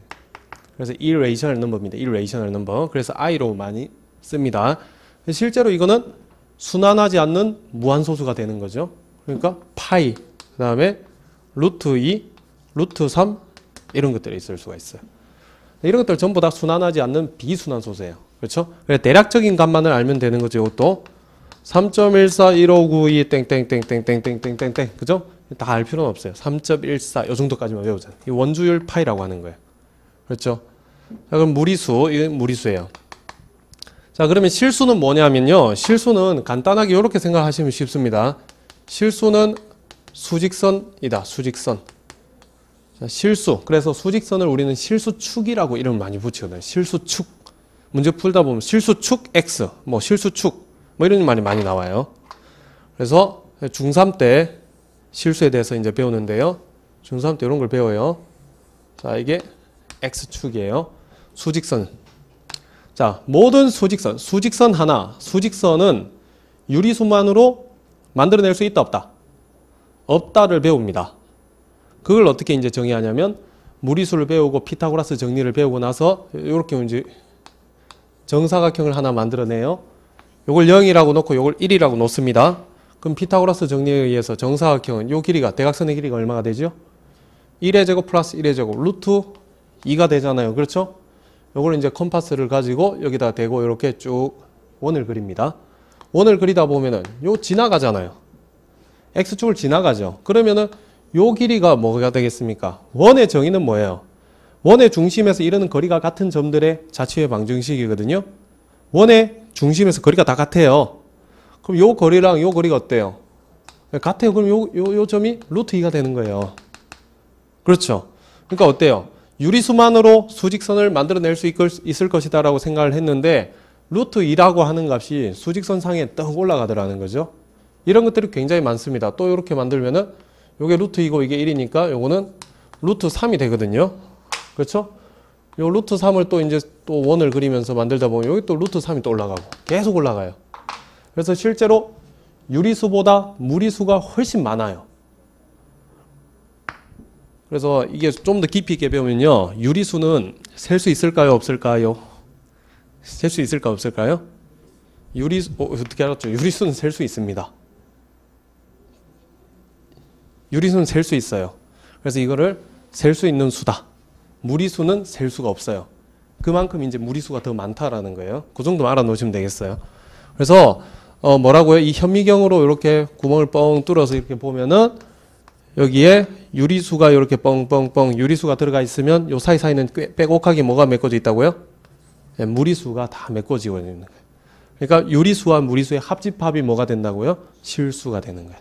Speaker 1: 그래서 irrational number입니다. irrational number. 그래서 I로 많이 씁니다. 실제로 이거는 순환하지 않는 무한소수가 되는 거죠. 그러니까 파이, 그 다음에 루트 2, 루트 3 이런 것들이 있을 수가 있어요. 이런 것들 전부 다 순환하지 않는 비순환소수예요. 그렇죠? 그래서 대략적인 값만을 알면 되는 거죠. 이것도 3.141592 땡땡땡땡땡땡땡땡 그죠? 다 알 필요는 없어요. 3.14 이 정도까지만 외우잖아요. 이 원주율 파이라고 하는 거예요. 그렇죠? 자, 그럼 무리수, 이건 무리수예요. 자, 그러면 실수는 뭐냐면요. 실수는 간단하게 이렇게 생각하시면 쉽습니다. 실수는 수직선이다. 수직선. 자, 실수. 그래서 수직선을 우리는 실수축이라고 이름을 많이 붙이거든요. 실수축. 문제 풀다 보면 실수축 X, 뭐 실수축, 뭐 이런 말이 많이 나와요. 그래서 중3 때 실수에 대해서 이제 배우는데요. 중3 때 이런 걸 배워요. 자, 이게 X축이에요. 수직선. 자, 모든 수직선 하나, 수직선은 유리수만으로 만들어낼 수 있다, 없다? 없다를 배웁니다. 그걸 어떻게 이제 정의하냐면, 무리수를 배우고 피타고라스 정리를 배우고 나서, 이렇게 이제 정사각형을 하나 만들어내요. 요걸 0이라고 놓고 요걸 1이라고 놓습니다. 그럼 피타고라스 정리에 의해서 정사각형은 요 길이가, 대각선의 길이가 얼마가 되죠? 1의 제곱 플러스 1의 제곱, 루트 2가 되잖아요. 그렇죠? 요걸 이제 컴파스를 가지고 여기다 대고 이렇게 쭉 원을 그립니다. 원을 그리다 보면은 요 지나가잖아요. X축을 지나가죠. 그러면은 요 길이가 뭐가 되겠습니까? 원의 정의는 뭐예요? 원의 중심에서 이르는 거리가 같은 점들의 자취의 방정식이거든요. 원의 중심에서 거리가 다 같아요. 그럼 요 거리랑 요 거리가 어때요? 같아요. 그럼 요 점이 루트 2가 되는 거예요. 그렇죠? 그러니까 어때요? 유리수만으로 수직선을 만들어낼 수 있을 것이다 라고 생각을 했는데 루트 2라고 하는 값이 수직선 상에 떡 올라가더라는 거죠. 이런 것들이 굉장히 많습니다. 또 이렇게 만들면은 요게 루트 2고 이게 1이니까 요거는 루트 3이 되거든요. 그렇죠? 요 루트 3을 또 이제 또 원을 그리면서 만들다 보면 여기 또 루트 3이 또 올라가고 계속 올라가요. 그래서 실제로 유리수보다 무리수가 훨씬 많아요. 그래서 이게 좀 더 깊이 있게 배우면요. 유리수는 셀 수 있을까요? 없을까요? 셀 수 있을까? 없을까요? 어떻게 알았죠? 유리수는 셀 수 있습니다. 유리수는 셀 수 있어요. 그래서 이거를 셀 수 있는 수다. 무리수는 셀 수가 없어요. 그만큼 이제 무리수가 더 많다라는 거예요. 그 정도 알아놓으시면 되겠어요. 그래서 뭐라고요? 이 현미경으로 이렇게 구멍을 뻥 뚫어서 이렇게 보면은 여기에 유리수가 이렇게 뻥뻥뻥 유리수가 들어가 있으면 요 사이사이는 빼곡하게 뭐가 메꿔져 있다고요? 네, 무리수가 다 메꿔지고 있는 거예요. 그러니까 유리수와 무리수의 합집합이 뭐가 된다고요? 실수가 되는 거예요.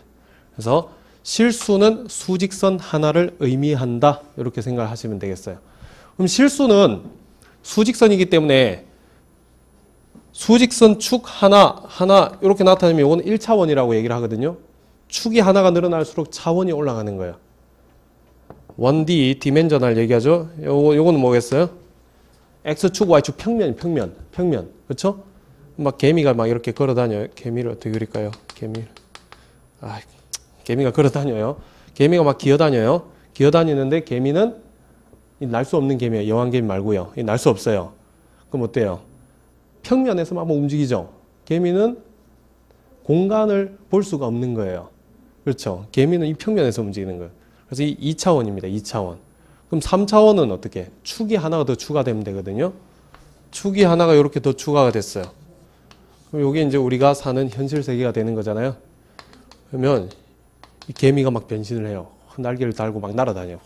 Speaker 1: 그래서 실수는 수직선 하나를 의미한다. 이렇게 생각하시면 되겠어요. 그럼 실수는 수직선이기 때문에 수직선 축 하나 이렇게 나타내면 이건 1차원이라고 얘기를 하거든요. 축이 하나가 늘어날수록 차원이 올라가는 거예요. 1D, 디멘저널 얘기하죠. 요거는 뭐겠어요? X축, Y축 평면. 그렇죠? 막 개미가 막 이렇게 걸어 다녀요. 개미를 어떻게 그릴까요? 개미가 걸어 다녀요. 개미가 막 기어 다녀요. 기어 다니는데 개미는 날 수 없는 개미예요. 여왕개미 말고요. 날 수 없어요. 그럼 어때요? 평면에서 막 움직이죠. 개미는 공간을 볼 수가 없는 거예요. 그렇죠? 개미는 이 평면에서 움직이는 거예요. 그래서 이 2차원입니다. 2차원. 그럼 3차원은 어떻게? 축이 하나가 더 추가되면 되거든요. 축이 하나가 이렇게 더 추가가 됐어요. 그럼 이게 이제 우리가 사는 현실 세계가 되는 거잖아요. 그러면 이 개미가 막 변신을 해요. 날개를 달고 막 날아다녀요.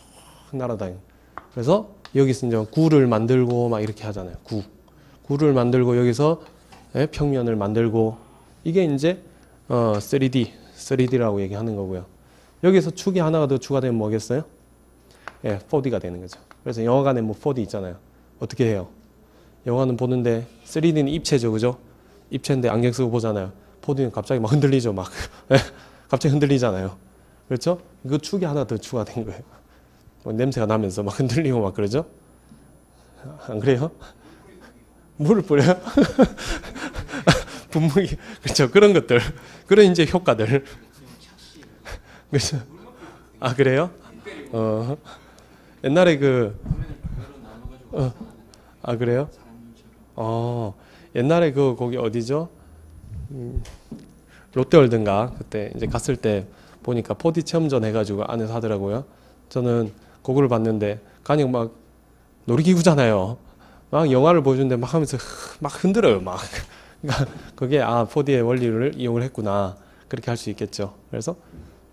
Speaker 1: 그래서 여기서 이제 구를 만들고 막 이렇게 하잖아요. 구를 만들고 여기서 평면을 만들고 이게 이제 3D라고 얘기하는 거고요. 여기서 축이 하나가 더 추가되면 뭐겠어요? 4D가 되는 거죠. 그래서 영화관에 뭐 4D 있잖아요. 어떻게 해요? 영화는 보는데 3D는 입체죠, 그죠? 입체인데 안경 쓰고 보잖아요. 4D는 갑자기 막 흔들리죠, 막. 갑자기 흔들리잖아요. 그렇죠? 그 축이 하나 더 추가된 거예요. 뭐 냄새가 나면서 막 흔들리고 막 그러죠? 안 그래요? 물을 뿌려요? 분무기, 그렇죠. 그런 것들. 그런 이제 효과들. 그렇죠. 아, 그래요? 옛날에 아, 그래요? 옛날에 거기 어디죠? 롯데월드인가? 그때 이제 갔을 때 보니까 4D 체험전 해가지고 안에서 하더라고요. 저는 그거를 봤는데, 가니 막 놀이기구잖아요. 막 영화를 보여주는데 막 하면서 막 흔들어요, 막. 그러니까 그게 4D의 원리를 이용을 했구나. 그렇게 할 수 있겠죠. 그래서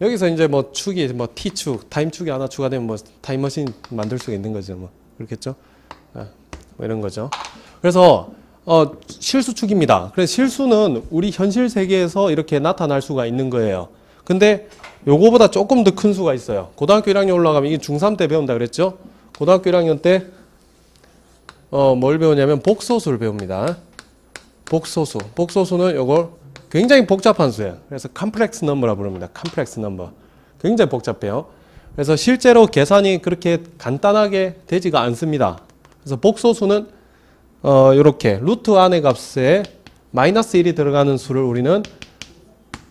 Speaker 1: 여기서 이제 뭐 축이 뭐 T축, 타임축이 하나 추가되면 뭐 타임머신 만들 수가 있는 거죠. 뭐 그렇겠죠. 뭐 이런 거죠. 그래서 실수축입니다. 그래서 실수는 우리 현실 세계에서 이렇게 나타날 수가 있는 거예요. 근데 요거보다 조금 더 큰 수가 있어요. 고등학교 1학년 올라가면 이게 중3 때 배운다 그랬죠. 고등학교 1학년 때 뭘 배우냐면 복소수를 배웁니다. 복소수는 요걸 굉장히 복잡한 수예요. 그래서 컴플렉스 넘버라 부릅니다. 컴플렉스 넘버. 굉장히 복잡해요. 그래서 실제로 계산이 그렇게 간단하게 되지가 않습니다. 그래서 복소수는 이렇게 루트 안의 값에 마이너스 1이 들어가는 수를 우리는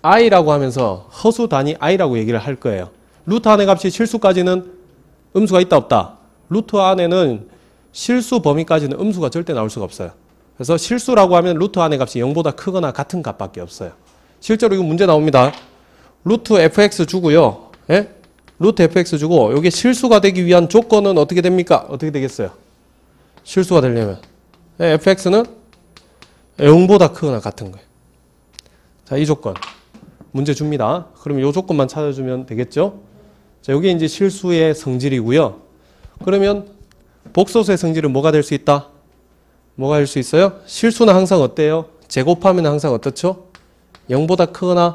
Speaker 1: i라고 하면서 허수 단위 i라고 얘기를 할 거예요. 루트 안의 값이 실수까지는 음수가 있다 없다. 루트 안에는 실수 범위까지는 음수가 절대 나올 수가 없어요. 그래서 실수라고 하면 루트 안의 값이 0보다 크거나 같은 값밖에 없어요. 실제로 이거 문제 나옵니다. 루트 fx 주고요. 예? 루트 fx 주고 이게 실수가 되기 위한 조건은 어떻게 됩니까? 어떻게 되겠어요? 실수가 되려면 fx는 0보다 크거나 같은 거예요. 자, 이 조건 문제 줍니다. 그러면 이 조건만 찾아주면 되겠죠? 자, 이게 이제 실수의 성질이고요. 그러면 복소수의 성질은 뭐가 될 수 있다? 뭐가 될 수 있어요? 실수는 항상 어때요? 제곱하면 항상 어떻죠? 0보다 크거나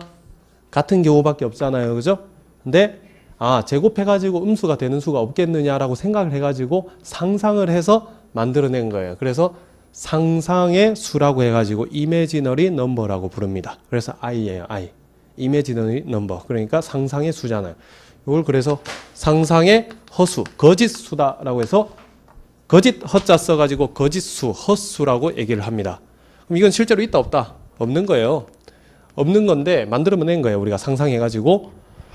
Speaker 1: 같은 경우밖에 없잖아요. 그죠? 근데 제곱해가지고 음수가 되는 수가 없겠느냐라고 생각을 해가지고 상상을 해서 만들어낸 거예요. 그래서 상상의 수라고 해가지고 imaginary number라고 부릅니다. 그래서 i예요. i. imaginary number. 그러니까 상상의 수잖아요. 이걸 그래서 상상의 허수, 거짓 수다라고 해서 거짓 허자 써가지고 거짓수, 헛수라고 얘기를 합니다. 그럼 이건 실제로 있다 없다? 없는 거예요. 없는 건데 만들어낸 거예요. 우리가 상상해가지고.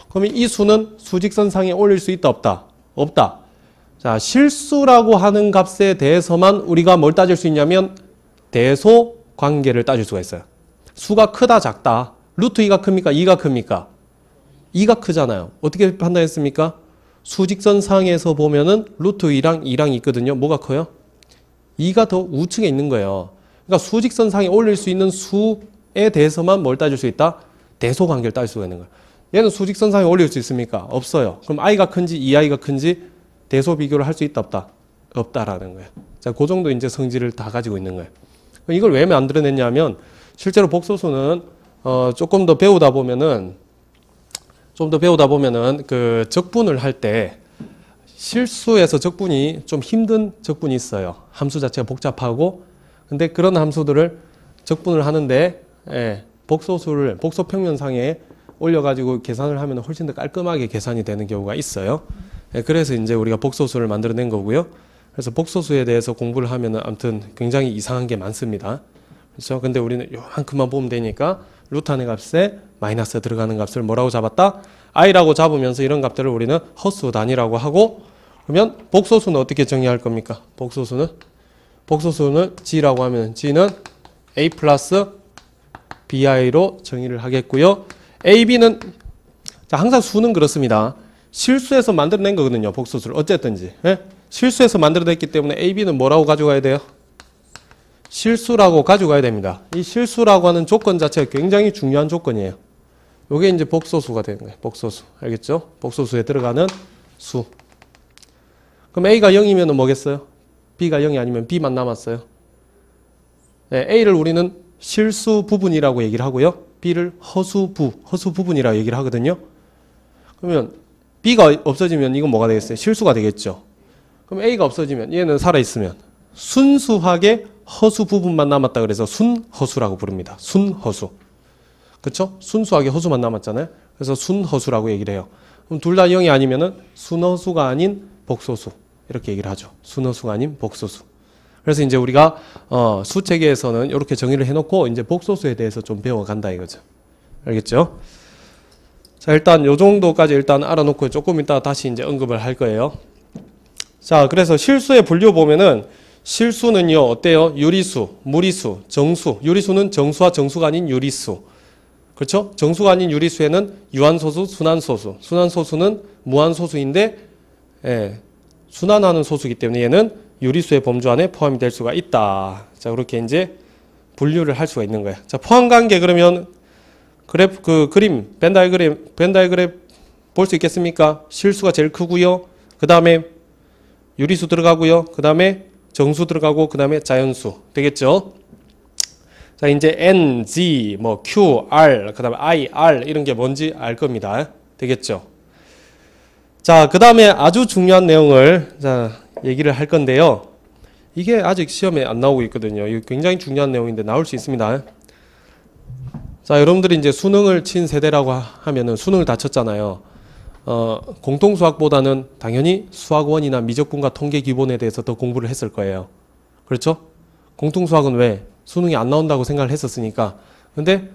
Speaker 1: 그러면 이 수는 수직선상에 올릴 수 있다 없다? 없다. 자, 실수라고 하는 값에 대해서만 우리가 뭘 따질 수 있냐면 대소 관계를 따질 수가 있어요. 수가 크다 작다. 루트 2가 큽니까? 2가 큽니까? 2가 크잖아요. 어떻게 판단했습니까? 수직선상에서 보면은 루트 2랑 2랑 있거든요. 뭐가 커요? 2가 더 우측에 있는 거예요. 그러니까 수직선상에 올릴 수 있는 수에 대해서만 뭘 따질 수 있다? 대소 관계를 따질 수가 있는 거예요. 얘는 수직선상에 올릴 수 있습니까? 없어요. 그럼 i가 큰지 2i가 큰지 대소 비교를 할 수 있다 없다? 없다라는 거예요. 자, 그 정도 이제 성질을 다 가지고 있는 거예요. 이걸 왜 만들어냈냐면 실제로 복소수는 조금 더 배우다 보면은 그 적분을 할 때 실수에서 적분이 좀 힘든 적분이 있어요. 함수 자체가 복잡하고 근데 그런 함수들을 적분을 하는데 복소수를 복소평면상에 올려가지고 계산을 하면 훨씬 더 깔끔하게 계산이 되는 경우가 있어요. 그래서 이제 우리가 복소수를 만들어낸 거고요. 그래서 복소수에 대해서 공부를 하면은 아무튼 굉장히 이상한 게 많습니다. 그렇죠? 근데 우리는 요만큼만 보면 되니까 루트 안의 값에 마이너스 들어가는 값을 뭐라고 잡았다? i라고 잡으면서 이런 값들을 우리는 허수 단위라고 하고 그러면 복소수는 어떻게 정의할 겁니까? 복소수는 g라고 하면 g는 a 플러스 bi로 정의를 하겠고요. ab는 자, 항상 수는 그렇습니다. 실수해서 만들어낸 거거든요. 복소수를 어쨌든지 실수해서 만들어냈기 때문에 ab는 뭐라고 가져가야 돼요? 실수라고 가져가야 됩니다. 이 실수라고 하는 조건 자체가 굉장히 중요한 조건이에요. 이게 이제 복소수가 되는 거예요. 복소수. 알겠죠? 복소수에 들어가는 수. 그럼 a가 0이면 뭐겠어요? b가 0이 아니면 b만 남았어요. a를 우리는 실수 부분이라고 얘기를 하고요. b를 허수 부분이라고 얘기를 하거든요. 그러면 b가 없어지면 이건 뭐가 되겠어요? 실수가 되겠죠. 그럼 a가 없어지면 얘는 살아있으면 순수하게 허수 부분만 남았다 그래서 순허수라고 부릅니다. 순허수. 그쵸? 순수하게 허수만 남았잖아요. 그래서 순허수라고 얘기를 해요. 그럼 둘 다 0이 아니면은 순허수가 아닌 복소수. 이렇게 얘기를 하죠. 순허수가 아닌 복소수. 그래서 이제 우리가 수체계에서는 이렇게 정의를 해놓고 이제 복소수에 대해서 좀 배워간다 이거죠. 알겠죠? 자, 일단 요 정도까지 일단 알아놓고 조금 이따 다시 이제 언급을 할 거예요. 자, 그래서 실수의 분류 보면은 실수는요, 어때요? 유리수, 무리수, 정수. 유리수는 정수와 정수가 아닌 유리수. 그렇죠? 정수가 아닌 유리수에는 유한소수, 순환소수. 순환소수는 무한소수인데, 순환하는 소수이기 때문에 얘는 유리수의 범주 안에 포함이 될 수가 있다. 자, 그렇게 이제 분류를 할 수가 있는 거예요. 자, 포함관계 그러면 그림, 벤 다이그램 볼 수 있겠습니까? 실수가 제일 크고요. 그 다음에 유리수 들어가고요. 그 다음에 정수 들어가고 그 다음에 자연수 되겠죠. 자, 이제 N, G, 뭐 Q, R, 그 다음에 I, R 이런 게 뭔지 알 겁니다. 되겠죠. 자, 그 다음에 아주 중요한 내용을 얘기를 할 건데요. 이게 아직 시험에 안 나오고 있거든요. 이거 굉장히 중요한 내용인데 나올 수 있습니다. 자, 여러분들이 이제 수능을 친 세대라고 하면은 수능을 다 쳤잖아요. 공통수학보다는 당연히 수학원이나 미적분과 통계 기본에 대해서 더 공부를 했을 거예요. 그렇죠? 공통수학은 왜? 수능이 안 나온다고 생각을 했었으니까. 근데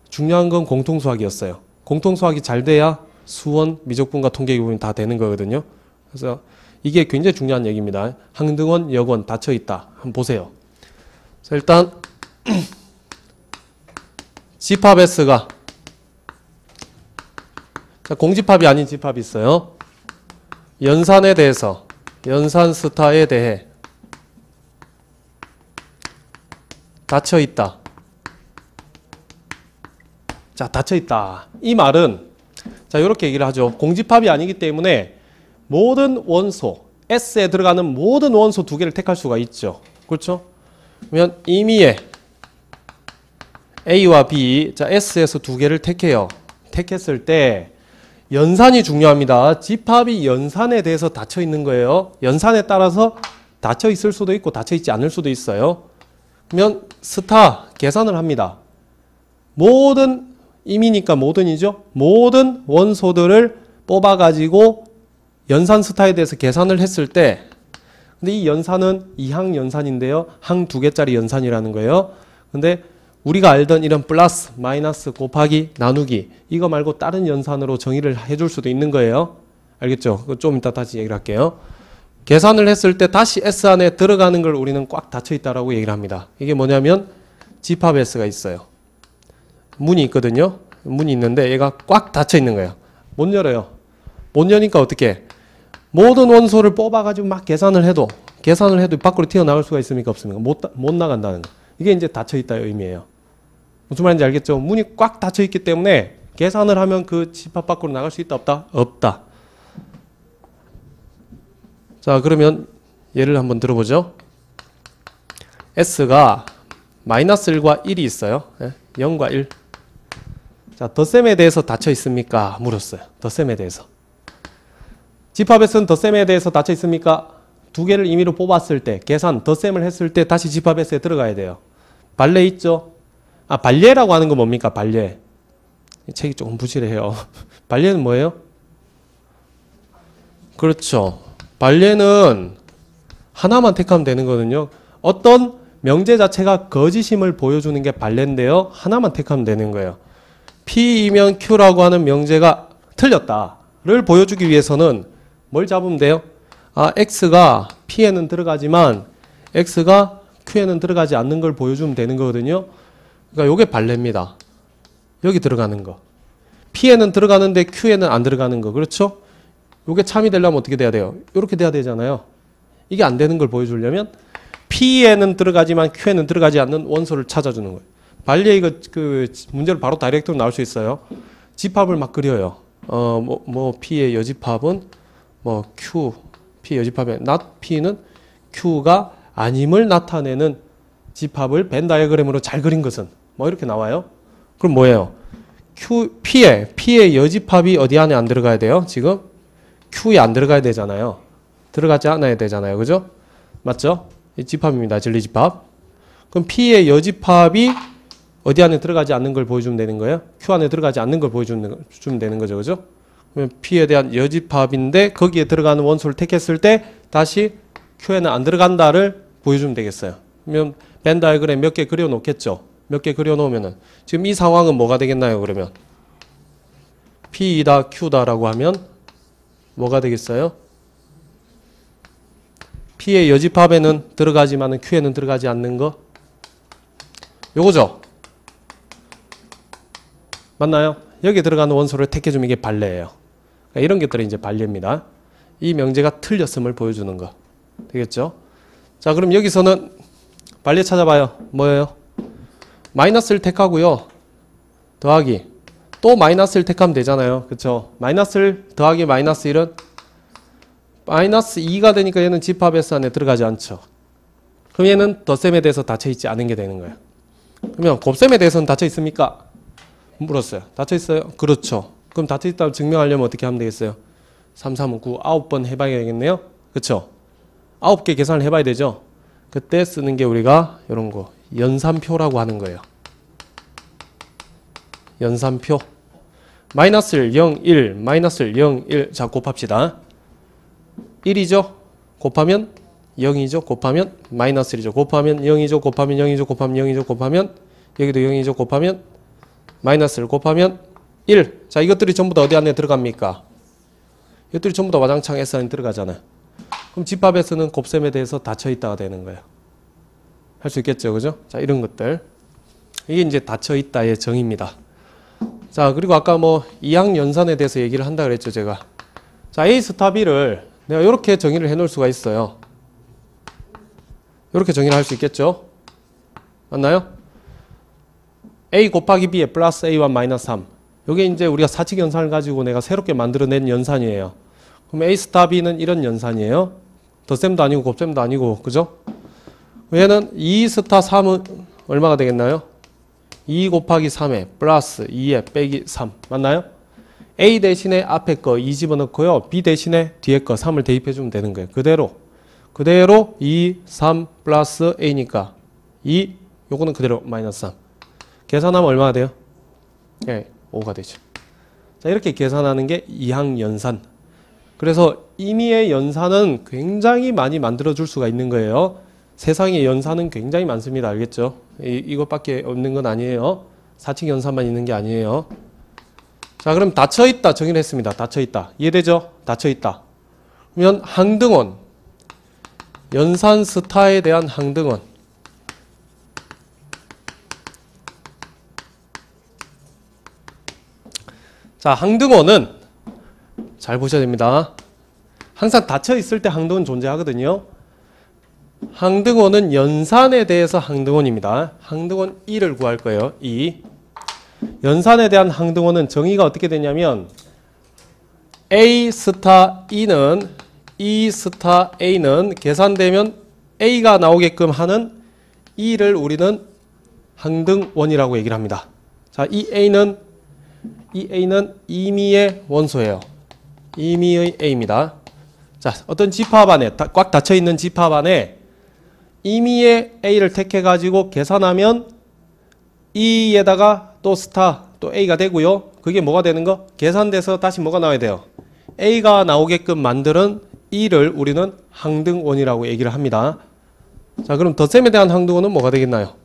Speaker 1: 중요한 건 공통수학이었어요. 공통수학이 잘 돼야 수원, 미적분과 통계 기본이 다 되는 거거든요. 그래서 이게 굉장히 중요한 얘기입니다. 항등원, 역원 닫혀 있다. 한번 보세요. 자, 일단 집합 S가 공집합이 아닌 집합이 있어요. 연산에 대해서, 연산 스타에 대해 닫혀 있다. 자, 닫혀 있다. 이 말은 자, 이렇게 얘기를 하죠. 공집합이 아니기 때문에 모든 원소, S에 들어가는 모든 원소 두 개를 택할 수가 있죠. 그렇죠? 그러면 임의의 A와 B, 자, S에서 두 개를 택해요. 택했을 때 연산이 중요합니다. 집합이 연산에 대해서 닫혀 있는 거예요. 연산에 따라서 닫혀 있을 수도 있고 닫혀 있지 않을 수도 있어요. 그러면 스타 계산을 합니다. 모든 임이니까 모든이죠. 모든 원소들을 뽑아가지고 연산 스타에 대해서 계산을 했을 때, 근데 이 연산은 이항 연산인데요. 항 두 개짜리 연산이라는 거예요. 근데 우리가 알던 이런 플러스, 마이너스, 곱하기, 나누기 이거 말고 다른 연산으로 정의를 해줄 수도 있는 거예요. 알겠죠? 그거 좀 이따 다시 얘기를 할게요. 계산을 했을 때 다시 S 안에 들어가는 걸 우리는 꽉 닫혀 있다라고 얘기를 합니다. 이게 뭐냐면 집합 S가 있어요. 문이 있거든요. 문이 있는데 얘가 꽉 닫혀 있는 거예요. 못 열어요. 못 여니까 어떻게? 모든 원소를 뽑아가지고 막 계산을 해도 밖으로 튀어나갈 수가 있습니까? 없습니까? 못 나간다는 거. 이게 이제 닫혀 있다의 의미예요. 무슨 말인지 알겠죠? 문이 꽉 닫혀 있기 때문에 계산을 하면 그 집합 밖으로 나갈 수 있다 없다? 없다. 자, 그러면 예를 한번 들어보죠. S가 마이너스 1과 1이 있어요. 0과 1. 자, 덧셈에 대해서 닫혀 있습니까? 물었어요. 덧셈에 대해서. 집합에서는 덧셈에 대해서 닫혀 있습니까? 두 개를 임의로 뽑았을 때, 계산, 덧셈을 했을 때 다시 집합에서에 들어가야 돼요. 발례 있죠? 아, 발례라고 하는 건 뭡니까? 발례. 이 책이 조금 부실해요. 발례는 뭐예요? 그렇죠. 발례는 하나만 택하면 되는 거거든요. 어떤 명제 자체가 거짓임을 보여주는 게 발례인데요. 하나만 택하면 되는 거예요. P이면 Q라고 하는 명제가 틀렸다를 보여주기 위해서는 뭘 잡으면 돼요? 아, X가 P에는 들어가지만 X가 Q에는 들어가지 않는 걸 보여주면 되는 거거든요. 그러니까 이게 발례입니다. 여기 들어가는 거. P에는 들어가는데 Q에는 안 들어가는 거. 그렇죠? 이게 참이 되려면 어떻게 돼야 돼요? 이렇게 돼야 되잖아요. 이게 안 되는 걸 보여주려면 P에는 들어가지만 Q에는 들어가지 않는 원소를 찾아주는 거예요. 발례 이거 그 문제를 바로 다이렉트로 나올 수 있어요. 집합을 막 그려요. P의 여집합은 Q, P의 여집합의 not P는 Q가 아님을 나타내는 집합을 벤 다이어그램으로 잘 그린 것은 이렇게 나와요. 그럼 뭐예요? P의 여집합이 어디 안에 안 들어가야 돼요? 지금 Q에 안 들어가야 되잖아요. 들어가지 않아야 되잖아요. 그죠? 맞죠? 이 집합입니다. 진리집합. 그럼 P의 여집합이 어디 안에 들어가지 않는 걸 보여주면 되는 거예요? Q 안에 들어가지 않는 걸 보여주면 되는 거죠. 그죠? 그러면 P에 대한 여집합인데 거기에 들어가는 원소를 택했을 때 다시 Q에는 안 들어간다를 보여주면 되겠어요. 그러면 벤 다이어그램 몇 개 그려 놓겠죠. 몇 개 그려 놓으면은 지금 이 상황은 뭐가 되겠나요? 그러면 P이다 Q다라고 하면 뭐가 되겠어요? P의 여집합에는 들어가지만은 Q에는 들어가지 않는 거. 요거죠? 맞나요? 여기 들어가는 원소를 택해주면 이게 발례예요. 그러니까 이런 것들이 이제 발례입니다. 이 명제가 틀렸음을 보여주는 거. 되겠죠? 자, 그럼 여기서는 발례 찾아봐요. 뭐예요? 마이너스를 택하고요. 더하기. 또 마이너스를 택하면 되잖아요. 그쵸? 마이너스를 더하기 마이너스 1은 마이너스 2가 되니까 얘는 집합 S 안에 들어가지 않죠. 그럼 얘는 덧셈에 대해서 닫혀 있지 않은 게 되는 거예요. 그러면 곱셈에 대해서는 닫혀 있습니까? 물었어요. 닫혀 있어요? 그렇죠. 그럼 닫혀 있다고 증명하려면 어떻게 하면 되겠어요? 3, 3은 9, 9번 해봐야 되겠네요. 그쵸? 9개 계산을 해봐야 되죠. 그때 쓰는 게 우리가 이런 거 연산표라고 하는 거예요. 연산표. 마이너스 0, 1, 마이너스 0, 1. 자, 곱합시다. 1이죠? 곱하면 0이죠? 곱하면 마이너스 1이죠? 곱하면 0이죠? 곱하면 0이죠? 곱하면 0이죠? 곱하면 여기도 0이죠? 곱하면 마이너스 1 곱하면 1. 자, 이것들이 전부 다 어디 안에 들어갑니까? 이것들이 전부 다 와장창 S 안에 들어가잖아요. 그럼 집합에서는 곱셈에 대해서 닫혀있다가 되는 거예요. 할 수 있겠죠? 그죠? 자, 이런 것들. 이게 이제 닫혀있다의 정의입니다. 자, 그리고 아까 뭐 이항 연산에 대해서 얘기를 한다 그랬죠, 제가. 자, A 스타 B를 내가 이렇게 정의를 해 놓을 수가 있어요. 이렇게 정의를 할 수 있겠죠? 맞나요? A 곱하기 B에 플러스 A1 마이너스 3. 이게 이제 우리가 사칙 연산을 가지고 내가 새롭게 만들어낸 연산이에요. 그럼 A 스타 B는 이런 연산이에요. 덧셈도 아니고 곱셈도 아니고, 그죠? 얘는 2 스타 3은 얼마가 되겠나요? 2 곱하기 3에 플러스 2에 빼기 3. 맞나요? A 대신에 앞에 거 2 집어넣고요. B 대신에 뒤에 거 3을 대입해주면 되는 거예요. 그대로 2, 3 플러스 A니까 2, 요거는 그대로 마이너스 3. 계산하면 얼마가 돼요? 예, 5가 되죠. 자, 이렇게 계산하는 게 이항 연산. 그래서 임의의 연산은 굉장히 많이 만들어줄 수가 있는 거예요. 세상에 연산은 굉장히 많습니다. 알겠죠? 이것밖에 없는 건 아니에요. 사칙 연산만 있는 게 아니에요. 자, 그럼 닫혀있다 정의를 했습니다. 닫혀있다. 이해되죠? 닫혀있다. 그러면 항등원. 연산 스타에 대한 항등원. 자, 항등원은 잘 보셔야 됩니다. 항상 닫혀있을 때 항등원 존재하거든요. 항등원은 연산에 대해서 항등원입니다. 항등원 2를 구할 거예요. 2. 연산에 대한 항등원은 정의가 어떻게 되냐면 A 스타 E는 E 스타 A는 계산되면 A가 나오게끔 하는 E를 우리는 항등원이라고 얘기를 합니다. 자, 이 A는 임의의 원소예요. 임의의 A입니다. 자, 어떤 집합 안에 꽉 닫혀있는 집합 안에 임의의 A를 택해가지고 계산하면 E에다가 또 스타 또 A가 되고요. 그게 뭐가 되는 거? 계산돼서 다시 뭐가 나와야 돼요? A가 나오게끔 만드는 E를 우리는 항등원이라고 얘기를 합니다. 자, 그럼 덧셈에 대한 항등원은 뭐가 되겠나요?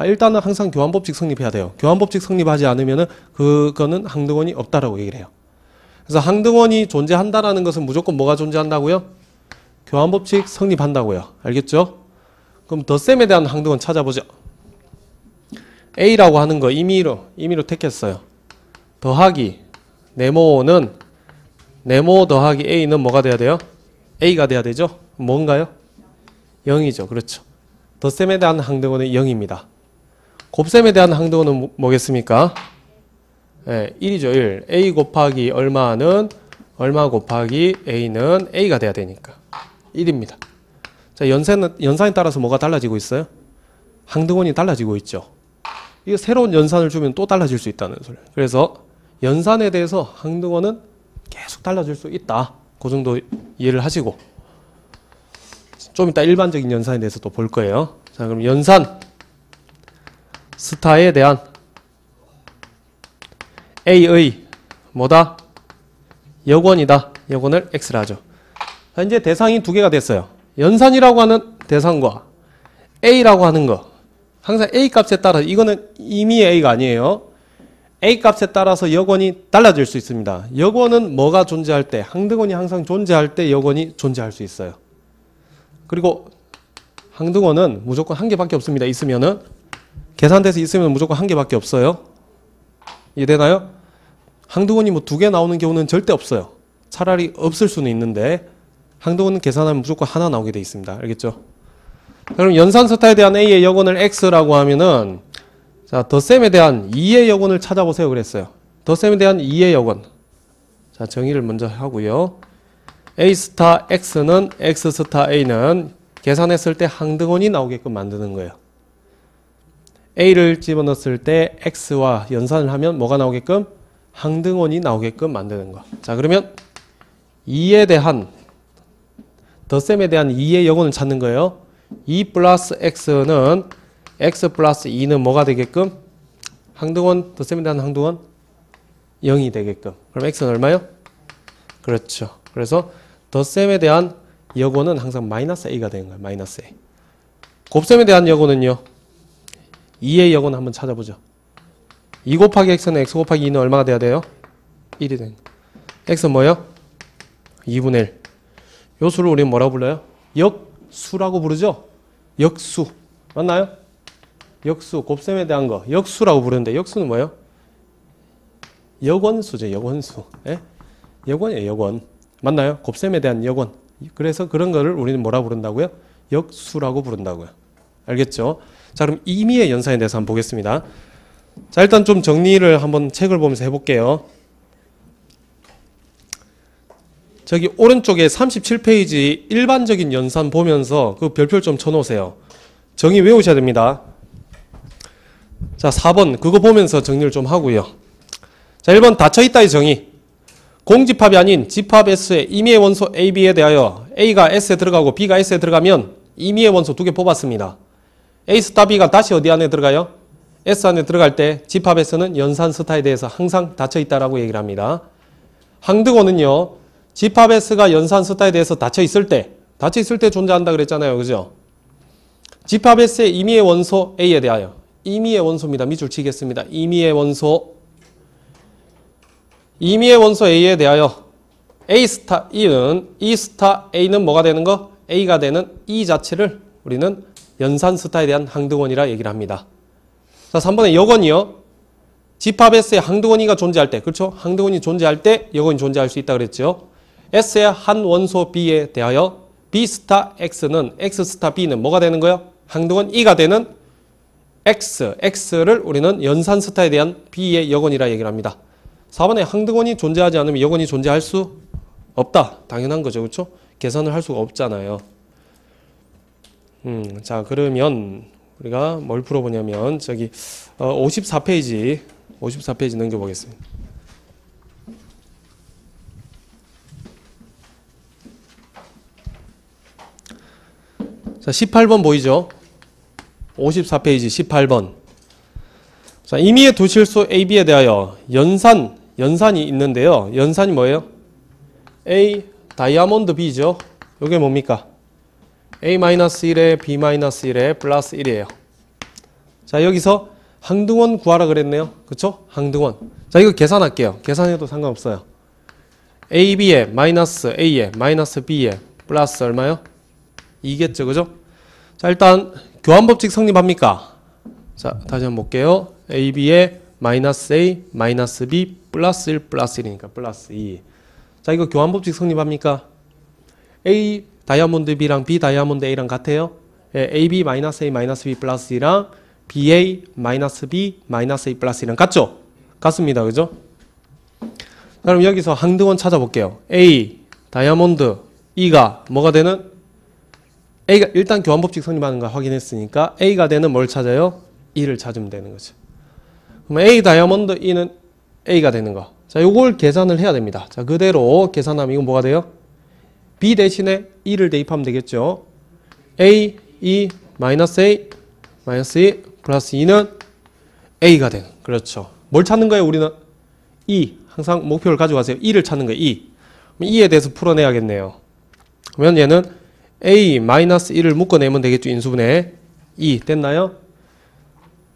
Speaker 1: 일단은 항상 교환법칙 성립해야 돼요. 교환법칙 성립하지 않으면은 그거는 항등원이 없다라고 얘기를 해요. 그래서 항등원이 존재한다라는 것은 무조건 뭐가 존재한다고요? 교환법칙 성립한다고요. 알겠죠? 그럼 덧셈에 대한 항등원 찾아보죠. A라고 하는 거 임의로 택했어요. 더하기 네모 더하기 A는 뭐가 돼야 돼요? A가 돼야 되죠? 뭔가요? 0이죠. 그렇죠. 덧셈에 대한 항등원은 0입니다. 곱셈에 대한 항등원은 뭐겠습니까? 네, 1이죠. 1. A 곱하기 얼마는 얼마 곱하기 A는 A가 돼야 되니까 1입니다. 자, 연산에 따라서 뭐가 달라지고 있어요? 항등원이 달라지고 있죠. 이거 새로운 연산을 주면 또 달라질 수 있다는 소리예요. 그래서 연산에 대해서 항등원은 계속 달라질 수 있다. 그 정도 이해를 하시고 좀 이따 일반적인 연산에 대해서 또 볼 거예요. 자, 그럼 연산 스타에 대한 A의 뭐다? 여권이다. 여권을 X라 하죠. 자, 이제 대상이 두 개가 됐어요. 연산이라고 하는 대상과 A라고 하는 거. 항상 A 값에 따라 이거는 임의의 A가 아니에요. A 값에 따라서 여권이 달라질 수 있습니다. 여권은 뭐가 존재할 때, 항등원이 항상 존재할 때 여권이 존재할 수 있어요. 그리고 항등원은 무조건 한 개밖에 없습니다. 있으면은 계산돼서 있으면 무조건 한 개밖에 없어요. 이해되나요? 항등원이 뭐 두 개 나오는 경우는 절대 없어요. 차라리 없을 수는 있는데 항등원은 계산하면 무조건 하나 나오게 돼 있습니다. 알겠죠? 그럼 연산 스타에 대한 A의 여권을 X라고 하면은 자, 덧셈에 대한 2의 여권을 찾아보세요 그랬어요. 덧셈에 대한 2의 여권. 자, 정의를 먼저 하고요. A 스타 X는 X 스타 A는 계산했을 때 항등원이 나오게끔 만드는 거예요. A를 집어넣었을 때 X와 연산을 하면 뭐가 나오게끔? 항등원이 나오게끔 만드는 거. 자, 그러면 2에 대한 덧셈에 대한 2의 여권을 찾는 거예요. 2 플러스 X는 X 플러스 2는 뭐가 되게끔? 항등원, 덧셈에 대한 항등원 0이 되게끔. 그럼 x는 얼마요? 그렇죠. 그래서 덧셈에 대한 여고는 항상 마이너스 a가 되는 거예요. 마이너스 a. 곱셈에 대한 여고는요. 2의 여고는 한번 찾아보죠. 2 곱하기 x는 x 곱하기 2는 얼마가 돼야 돼요? 1이 되는 거예요. x는 뭐예요? 2분의 1. 요 수를 우리는 뭐라고 불러요? 역수라고 부르죠? 역수. 맞나요? 역수, 곱셈에 대한 거. 역수라고 부르는데 역수는 뭐예요? 역원수죠. 역원수. 예? 역원이에요. 역원. 맞나요? 곱셈에 대한 역원. 그래서 그런 거를 우리는 뭐라고 부른다고요? 역수라고 부른다고요. 알겠죠? 자, 그럼 임의의 연산에 대해서 한번 보겠습니다. 자, 일단 좀 정리를 한번 책을 보면서 해볼게요. 저기 오른쪽에 37페이지 일반적인 연산 보면서 그 별표를 좀 쳐놓으세요. 정의 외우셔야 됩니다. 자, 4번 그거 보면서 정리를 좀 하고요. 자, 1번 닫혀있다의 정의. 공집합이 아닌 집합 S의 임의의 원소 A, B에 대하여 A가 S에 들어가고 B가 S에 들어가면 임의의 원소 2개 뽑았습니다. A 스타 B가 다시 어디 안에 들어가요? S 안에 들어갈 때 집합 S는 연산 스타에 대해서 항상 닫혀있다라고 얘기를 합니다. 항등원은요. 집합 S가 연산 스타에 대해서 닫혀있을 때 존재한다 그랬잖아요. 그죠? 집합 S의 임의의 원소 A에 대하여 임의의 원소입니다. 밑줄 치겠습니다. 임의의 원소 A에 대하여 A 스타 E는 E 스타 A는 뭐가 되는 거? A가 되는 E 자체를 우리는 연산 스타에 대한 항등원이라 얘기를 합니다. 자, 3번의 여건이요. 집합 S의 항등원이가 존재할 때, 그렇죠? 항등원이 존재할 때 여건이 존재할 수 있다 그랬죠? S의 한 원소 B에 대하여 B 스타 X는 X 스타 B는 뭐가 되는 거예요? 항등원 E가 되는 X를 우리는 연산 스타에 대한 B의 여건이라 얘기를 합니다. 4번에 항등원이 존재하지 않으면 여건이 존재할 수 없다. 당연한 거죠. 그렇죠? 계산을 할 수가 없잖아요. 자, 그러면 우리가 뭘 풀어보냐면 저기 54페이지 넘겨보겠습니다. 자, 18번 보이죠? 54페이지 18번. 자, 임의의 두 실수 A, B에 대하여 연산이 있는데요. 연산이 뭐예요? A 다이아몬드 B죠. 이게 뭡니까? A-1에 B-1에 플러스 1이에요. 자, 여기서 항등원 구하라 그랬네요. 그쵸? 항등원. 자, 이거 계산할게요. 계산해도 상관없어요. AB에 마이너스 A에 마이너스 B에 플러스 얼마요? 2겠죠. 그죠? 자, 일단 교환법칙 성립합니까? 자, 다시 한번 볼게요. AB에 마이너스 A 마이너스 B 플러스 1 플러스 1이니까 플러스 2. 자, 이거 교환법칙 성립합니까? A 다이아몬드 B랑 B 다이아몬드 A랑 같아요? 예, AB 마이너스 A 마이너스 B 플러스 2랑 BA 마이너스 B 마이너스 A 플러스 2랑 같죠? 같습니다. 그죠? 그럼 여기서 항등원 찾아볼게요. A 다이아몬드 E가 뭐가 되는? A가 일단 교환법칙 성립하는 거 확인했으니까 A가 되는 뭘 찾아요? E를 찾으면 되는 거죠. 그럼 A 다이아몬드 E는 A가 되는 거. 자, 요걸 계산을 해야 됩니다. 자, 그대로 계산하면 이건 뭐가 돼요? B 대신에 E를 대입하면 되겠죠. A, E, 마이너스 A, 마이너스 E, 플러스 E는 A가 되는. 그렇죠. 뭘 찾는 거예요, 우리는? E. 항상 목표를 가져가세요. E를 찾는 거예요, E. 그럼 E에 대해서 풀어내야겠네요. 그러면 얘는 A, 마이너스 1을 묶어내면 되겠죠, 인수분해. E. 됐나요?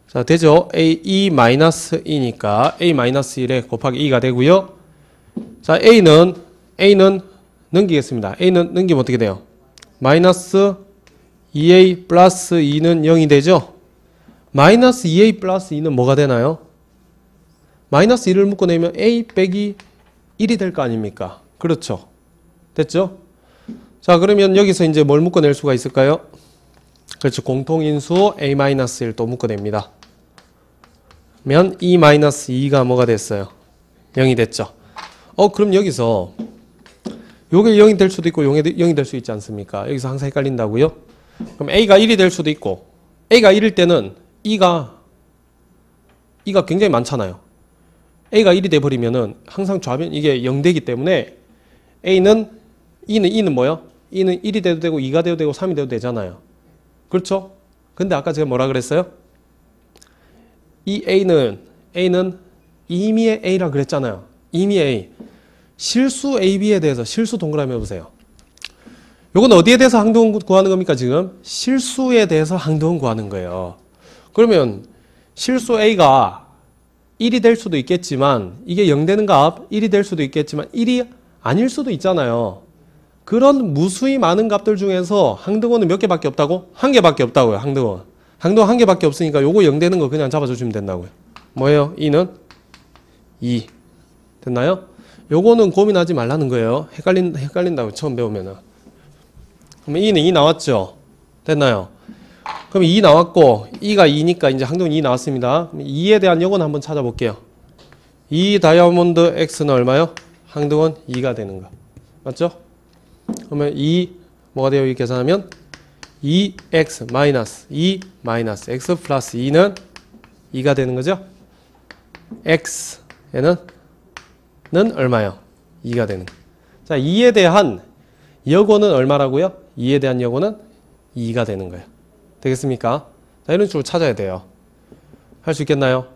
Speaker 1: 자, 되죠? A, E, 마이너스 2니까 A, 마이너스 1에 곱하기 2가 되고요. 자, A는 넘기겠습니다. A는 넘기면 어떻게 돼요? 마이너스 2A 플러스 2는 0이 되죠? 마이너스 2A 플러스 2는 뭐가 되나요? 마이너스 1을 묶어내면 A 빼기 1이 될 거 아닙니까? 그렇죠. 됐죠? 자, 그러면 여기서 이제 뭘 묶어낼 수가 있을까요? 그렇죠. 공통인수 A-1 또 묶어냅니다. 그러면 E-2가 뭐가 됐어요? 0이 됐죠. 그럼 여기서 요게 0이 될 수도 있고 요게 0이 될 수 있지 않습니까? 여기서 항상 헷갈린다고요? 그럼 A가 1이 될 수도 있고 A가 1일 때는 E가 굉장히 많잖아요. A가 1이 돼버리면은 항상 좌변 이게 0 되기 때문에 E는 뭐요? E는 1이 돼도 되고 2가 돼도 되고 3이 돼도 되잖아요. 그렇죠? 근데 아까 제가 뭐라 그랬어요? 이 A는 A는 임의의 A라 그랬잖아요. 임의의 A. 실수 AB에 대해서 실수 동그라미 해보세요. 요건 어디에 대해서 항등원 구하는 겁니까 지금? 실수에 대해서 항등원 구하는 거예요. 그러면 실수 A가 1이 될 수도 있겠지만 이게 0 되는 값 1이 될 수도 있겠지만 1이 아닐 수도 있잖아요. 그런 무수히 많은 값들 중에서 항등원은 몇 개밖에 없다고? 한 개밖에 없다고요. 항등원 한 개밖에 없으니까 요거 0 되는 거 그냥 잡아주시면 된다고요. 뭐예요? 2는 2 됐나요? 요거는 고민하지 말라는 거예요. 헷갈린다고 처음 배우면은. 그러면 2는 2 나왔죠? 됐나요? 그럼 2 나왔고 2가 2니까 이제 항등원 2 나왔습니다. 2에 대한 요건 한번 찾아볼게요. 2 다이아몬드 X는 얼마요? 항등원 2가 되는 거. 맞죠? 그러면 2 뭐가 돼요? 이 계산하면 2x 마이너스 2 마이너스 x 플러스 2는 2가 되는 거죠? x에는 얼마요? 2가 되는 거. 자, 2에 대한 여고는 얼마라고요? 2에 대한 여고는 2가 되는 거예요. 되겠습니까? 자, 이런 식으로 찾아야 돼요. 할 수 있겠나요?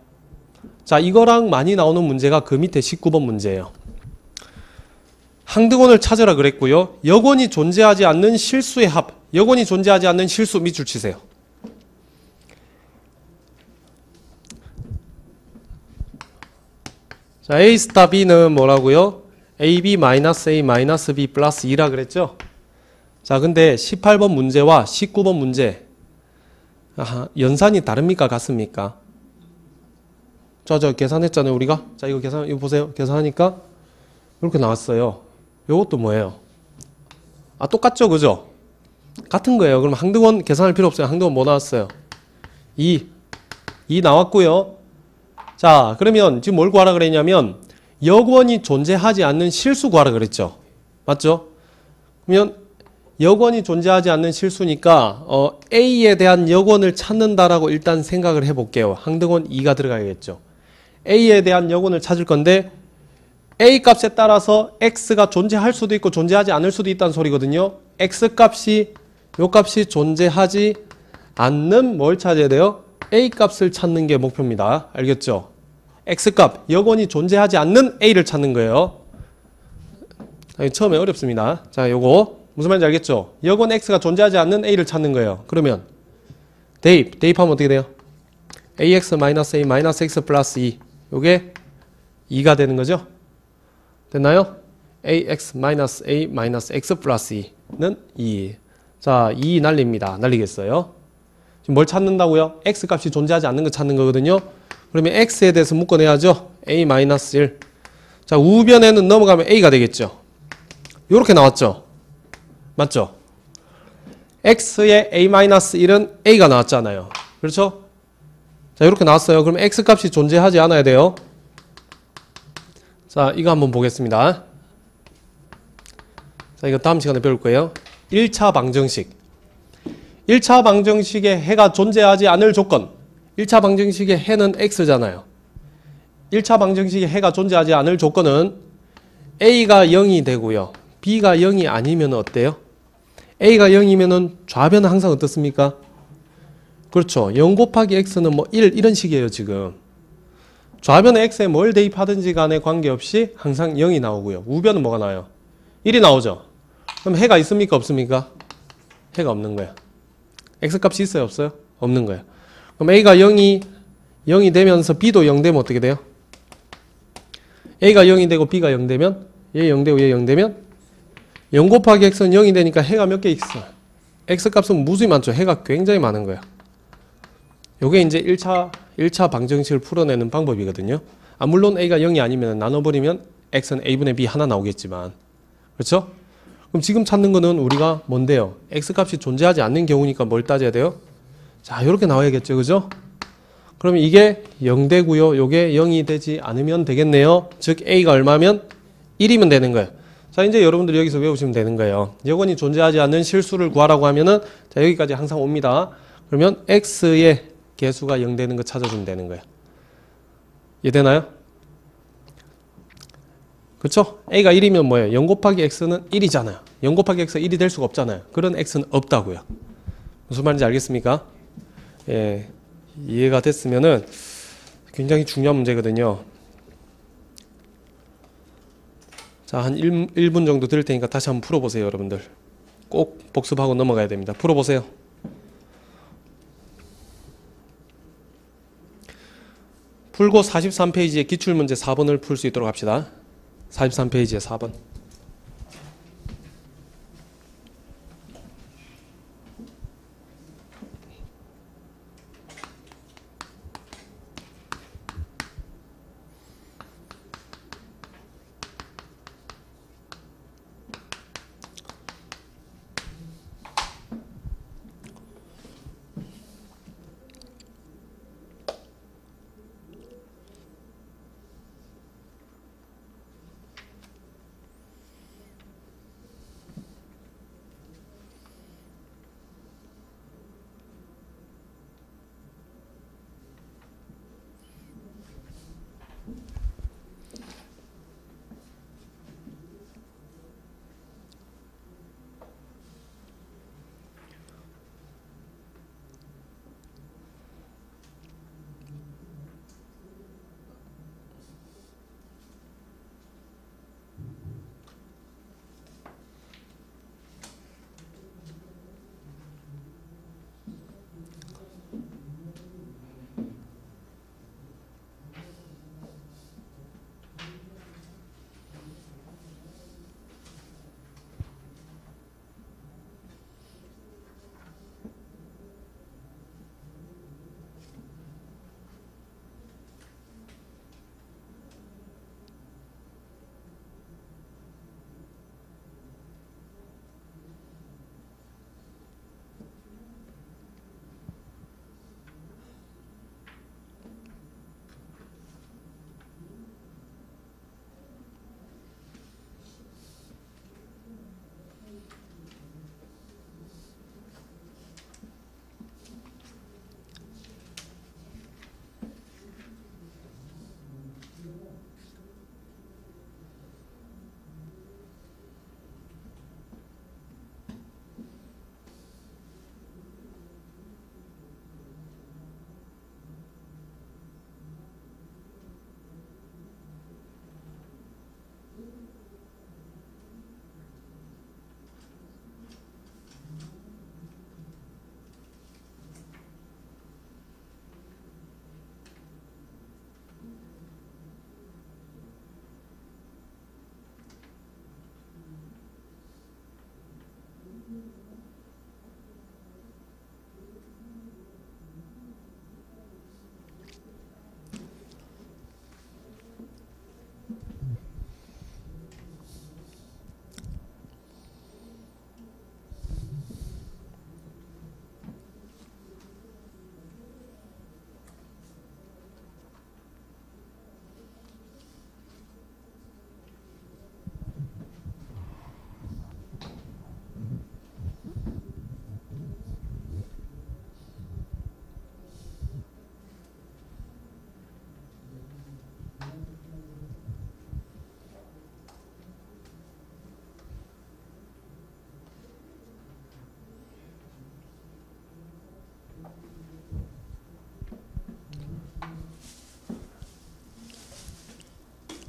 Speaker 1: 자, 이거랑 많이 나오는 문제가 그 밑에 19번 문제예요. 항등원을 찾으라 그랬고요. 여건이 존재하지 않는 실수의 합. 여건이 존재하지 않는 실수 밑줄 치세요. 자, A 스타 B는 뭐라고요? AB-A-B 플러스 2라 그랬죠? 자, 근데 18번 문제와 19번 문제 연산이 다릅니까? 같습니까? 저 계산했잖아요, 우리가. 자, 이거 보세요. 계산하니까 이렇게 나왔어요. 요것도 뭐예요? 아, 똑같죠, 그죠? 같은 거예요. 그럼 항등원 계산할 필요 없어요. 항등원 뭐 나왔어요? 2 나왔고요. 자, 그러면 지금 뭘 구하라 그랬냐면 여건이 존재하지 않는 실수 구하라 그랬죠. 맞죠? 그러면 여건이 존재하지 않는 실수니까 A에 대한 여건을 찾는다라고 일단 생각을 해볼게요. 항등원 2가 들어가야겠죠. A에 대한 여건을 찾을 건데 A 값에 따라서 X가 존재할 수도 있고 존재하지 않을 수도 있다는 소리거든요. X 값이 요 값이 존재하지 않는 뭘 찾아야 돼요? A 값을 찾는 게 목표입니다. 알겠죠? X 값, 여건이 존재하지 않는 A를 찾는 거예요. 처음에 어렵습니다. 자, 요거 무슨 말인지 알겠죠? 여건 X가 존재하지 않는 A를 찾는 거예요. 그러면 대입하면 어떻게 돼요? AX-A-X 플러스 2 요게 2가 되는 거죠? 됐나요? AX-A-X 플러스 2는 2. 자, 2 날립니다. 날리겠어요? 지금 뭘 찾는다고요? X 값이 존재하지 않는 거 찾는 거거든요. 그러면 X에 대해서 묶어내야죠. A-1. 자, 우변에는 넘어가면 A가 되겠죠. 요렇게 나왔죠. 맞죠? X의 A-1은 A가 나왔잖아요. 그렇죠? 자, 이렇게 나왔어요. 그럼 X 값이 존재하지 않아야 돼요. 자, 이거 한번 보겠습니다. 자, 이거 다음 시간에 배울 거예요. 1차 방정식. 1차 방정식에 해가 존재하지 않을 조건. 1차 방정식의 해는 X잖아요. 1차 방정식에 해가 존재하지 않을 조건은 A가 0이 되고요. B가 0이 아니면 어때요? A가 0이면 좌변은 항상 어떻습니까? 그렇죠. 0 곱하기 X는 뭐 1 이런 식이에요 지금. 좌변에 X에 뭘 대입하든지 간에 관계없이 항상 0이 나오고요. 우변은 뭐가 나와요? 1이 나오죠. 그럼 해가 있습니까? 없습니까? 해가 없는 거야. X값이 있어요? 없어요? 없는 거예요. 그럼 A가 0이 되면서 B도 0 되면 어떻게 돼요? A가 0이 되고 B가 0 되면 얘 0 되고 얘 0 되면 0 곱하기 X는 0이 되니까 해가 몇 개 있어? X값은 무수히 많죠. 해가 굉장히 많은 거야. 요게 이제 1차 방정식을 풀어내는 방법이거든요. 아, 물론 A가 0이 아니면 나눠버리면 X는 A분의 B 하나 나오겠지만. 그렇죠? 그럼 지금 찾는 거는 우리가 뭔데요? X값이 존재하지 않는 경우니까 뭘 따져야 돼요? 자, 요렇게 나와야겠죠. 그죠? 그럼 이게 0 되고요. 요게 0이 되지 않으면 되겠네요. 즉 A가 얼마면? 1이면 되는 거예요. 자, 이제 여러분들이 여기서 외우시면 되는 거예요. 여건이 존재하지 않는 실수를 구하라고 하면은 자, 여기까지 항상 옵니다. 그러면 X의 개수가 0 되는 거 찾아주면 되는 거예요. 이해되나요? 그렇죠? A가 1이면 뭐예요? 0 곱하기 X는 1이잖아요. 0 곱하기 X가 1이 될 수가 없잖아요. 그런 X는 없다고요. 무슨 말인지 알겠습니까? 예, 이해가 됐으면은 굉장히 중요한 문제거든요. 자, 한 1분 정도 들을 테니까 다시 한번 풀어보세요, 여러분들. 꼭 복습하고 넘어가야 됩니다. 풀어보세요. 풀고 43페이지에 기출문제 4번을 풀 수 있도록 합시다. 43페이지에 4번.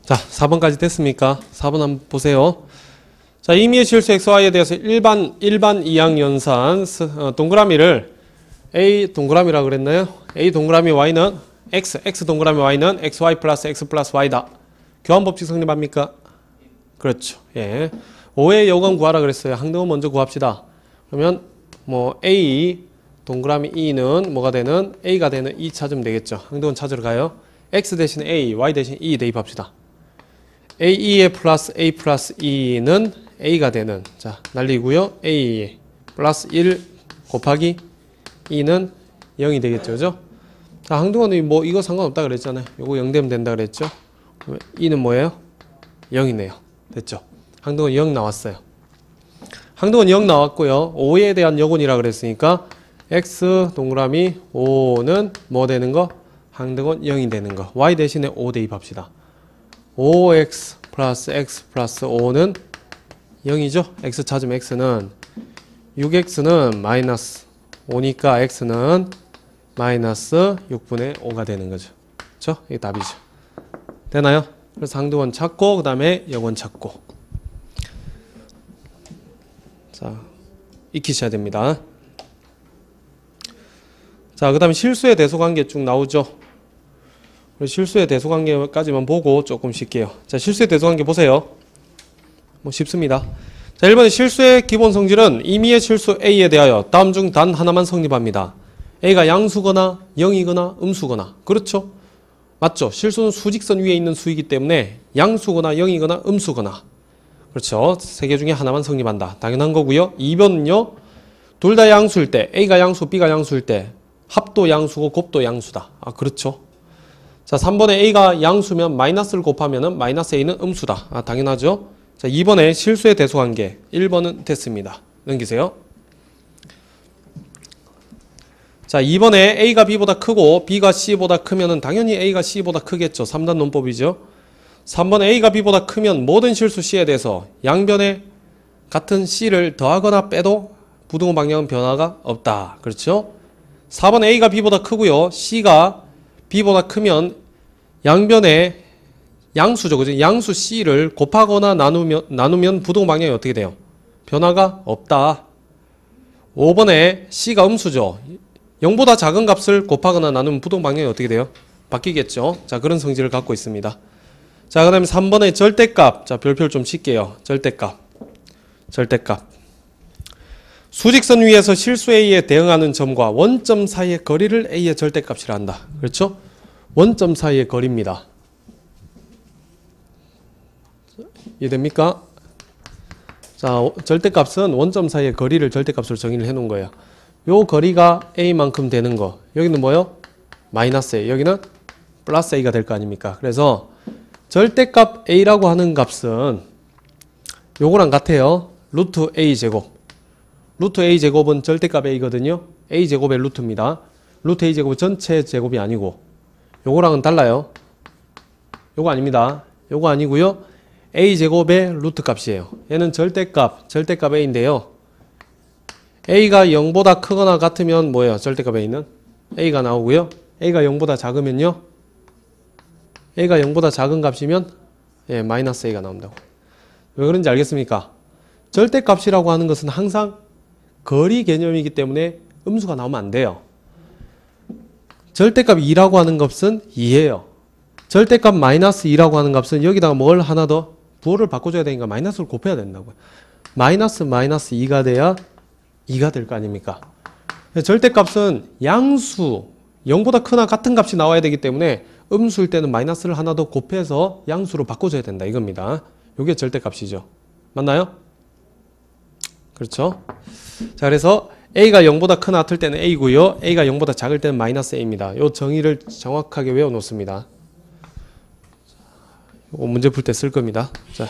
Speaker 1: 자, 4번까지 됐습니까? 4번 한번 보세요. 자, 임의의 실수 xy에 대해서 일반 2항 연산 동그라미를 a 동그라미라 그랬나요? a 동그라미 y는 x 동그라미 y는 xy 플러스 x 플러스 y다. 교환법칙 성립합니까? 그렇죠. 예. 5의 여건 구하라 그랬어요. 항등은 먼저 구합시다. 그러면 뭐 a 동그라미 e는 뭐가 되는 a가 되는 e 찾으면 되겠죠. 항등은 찾으러 가요. x 대신 a, y 대신 e 대입합시다. a의 플러스 a 플러스 e는 a가 되는, 자, 날리고요. a 플러스 1 곱하기 e는 0이 되겠죠. 그죠? 자, 항등원이 뭐 이거 상관없다 그랬잖아요. 요거 0 되면 된다 그랬죠. 그러면 e는 뭐예요? 0이네요. 됐죠? 항등원 0 나왔어요. 항등원 0 나왔고요. 5에 대한 여건이라 그랬으니까 x 동그라미 5는 뭐 되는 거? 항등원 0이 되는 거. y 대신에 5 대입합시다. 5x 플러스 x 플러스 5는 0이죠? x 찾으면 x는 6x는 마이너스 5니까 x는 마이너스 6분의 5가 되는 거죠. 그렇죠? 이게 답이죠. 되나요? 그래서 상대원 찾고 그 다음에 영원 찾고. 자, 익히셔야 됩니다. 자, 그 다음에 실수의 대소관계 쭉 나오죠. 실수의 대소관계까지만 보고 조금 쉴게요. 자, 실수의 대소관계 보세요. 뭐 쉽습니다. 자, 1번에 실수의 기본 성질은 임의의 실수 A에 대하여 다음 중 단 하나만 성립합니다. A가 양수거나 0이거나 음수거나. 그렇죠? 맞죠? 실수는 수직선 위에 있는 수이기 때문에 양수거나 0이거나 음수거나. 그렇죠? 세 개 중에 하나만 성립한다. 당연한 거고요. 2번은요. 둘 다 양수일 때, A가 양수, B가 양수일 때 합도 양수고 곱도 양수다. 아, 그렇죠. 자, 3번에 A가 양수면 마이너스를 곱하면 마이너스 A는 음수다. 아, 당연하죠. 자, 2번에 실수의 대소관계. 1번은 됐습니다. 넘기세요. 자, 2번에 A가 B보다 크고 B가 C보다 크면은 당연히 A가 C보다 크겠죠. 3단 논법이죠. 3번에 A가 B보다 크면 모든 실수 C에 대해서 양변에 같은 C를 더하거나 빼도 부등호 방향은 변화가 없다. 그렇죠? 4번 A가 B보다 크고요. C가 B보다 크면 양변에 양수죠. 그죠? 양수 C를 곱하거나 나누면 부등호 방향이 어떻게 돼요? 변화가 없다. 5번에 C가 음수죠. 0보다 작은 값을 곱하거나 나누면 부등호 방향이 어떻게 돼요? 바뀌겠죠. 자, 그런 성질을 갖고 있습니다. 자, 그 다음에 3번에 절대값. 자, 별표를 좀 칠게요. 절대값. 수직선 위에서 실수 A에 대응하는 점과 원점 사이의 거리를 A의 절대값이라 한다. 그렇죠? 원점 사이의 거리입니다. 이해됩니까? 자, 절대값은 원점 사이의 거리를 절대값으로 정의를 해놓은 거예요. 요 거리가 A만큼 되는 거. 여기는 뭐요? 마이너스 A. 여기는 플러스 A가 될 거 아닙니까? 그래서 절대값 A라고 하는 값은 요거랑 같아요. 루트 A제곱. 루트 A제곱은 절대값 A거든요. A제곱의 루트입니다. 루트 A제곱은 전체 제곱이 아니고 요거랑은 달라요. 요거 아닙니다. 요거 아니고요. A제곱의 루트 값이에요. 얘는 절대값 A인데요. A가 0보다 크거나 같으면 뭐예요? 절대값 A는? A가 나오고요. A가 0보다 작으면요. A가 0보다 작은 값이면 예, 마이너스 A가 나온다고. 왜 그런지 알겠습니까? 절대값이라고 하는 것은 항상 거리 개념이기 때문에 음수가 나오면 안 돼요. 절대값 2라고 하는 값은 2예요. 절대값 마이너스 2라고 하는 값은 여기다가 뭘 하나 더 부호를 바꿔줘야 되니까 마이너스를 곱해야 된다고요. 마이너스 2가 돼야 2가 될 거 아닙니까? 절대값은 양수 0보다 크나 같은 값이 나와야 되기 때문에 음수일 때는 마이너스를 하나 더 곱해서 양수로 바꿔줘야 된다 이겁니다. 이게 절대값이죠. 맞나요? 그렇죠? 자, 그래서 A가 0보다 크나 같을 때는 A고요. A가 0보다 작을 때는 마이너스 A입니다. 이 정의를 정확하게 외워놓습니다. 이거 문제 풀 때 쓸 겁니다. 자,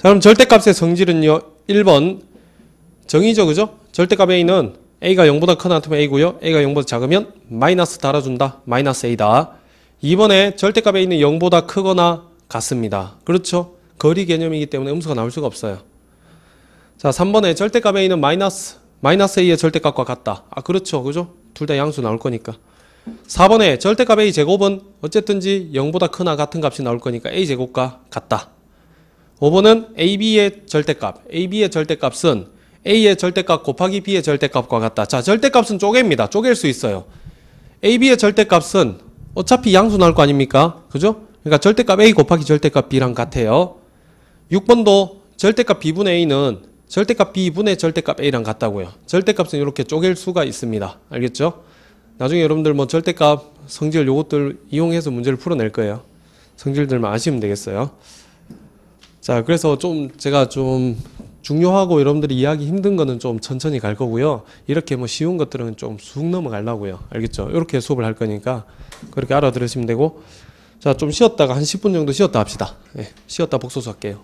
Speaker 1: 그럼 절대값의 성질은요. 1번 정의죠. 그죠? 절대값 A는 A가 0보다 크나 같으면 A고요. A가 0보다 작으면 마이너스 달아준다. 마이너스 A다. 2번에 절대값 A는 0보다 크거나 같습니다. 그렇죠? 거리 개념이기 때문에 음수가 나올 수가 없어요. 자, 3번에 절대값 A는 마이너스 A의 절대값과 같다. 아, 그렇죠. 그죠? 둘 다 양수 나올 거니까. 4번에 절대값 A 제곱은 어쨌든지 0보다 크나 같은 값이 나올 거니까 A 제곱과 같다. 5번은 AB의 절대값. AB의 절대값은 A의 절대값 곱하기 B의 절대값과 같다. 자, 절대값은 쪼갭니다. 쪼갤 수 있어요. AB의 절대값은 어차피 양수 나올 거 아닙니까? 그죠? 그러니까 절대값 A 곱하기 절대값 B랑 같아요. 6번도 절대값 B분의 A는 절대값 B분의 절대값 A랑 같다고요. 절대값은 이렇게 쪼갤 수가 있습니다. 알겠죠? 나중에 여러분들 뭐 절대값, 성질 요것들 이용해서 문제를 풀어낼 거예요. 성질들만 아시면 되겠어요. 자, 그래서 좀 제가 좀 중요하고 여러분들이 이해하기 힘든 거는 좀 천천히 갈 거고요. 이렇게 뭐 쉬운 것들은 좀 쑥 넘어가려고요. 알겠죠? 이렇게 수업을 할 거니까 그렇게 알아들으시면 되고. 자, 좀 쉬었다가 한 10분 정도 쉬었다 합시다. 예, 쉬었다 복소수 할게요.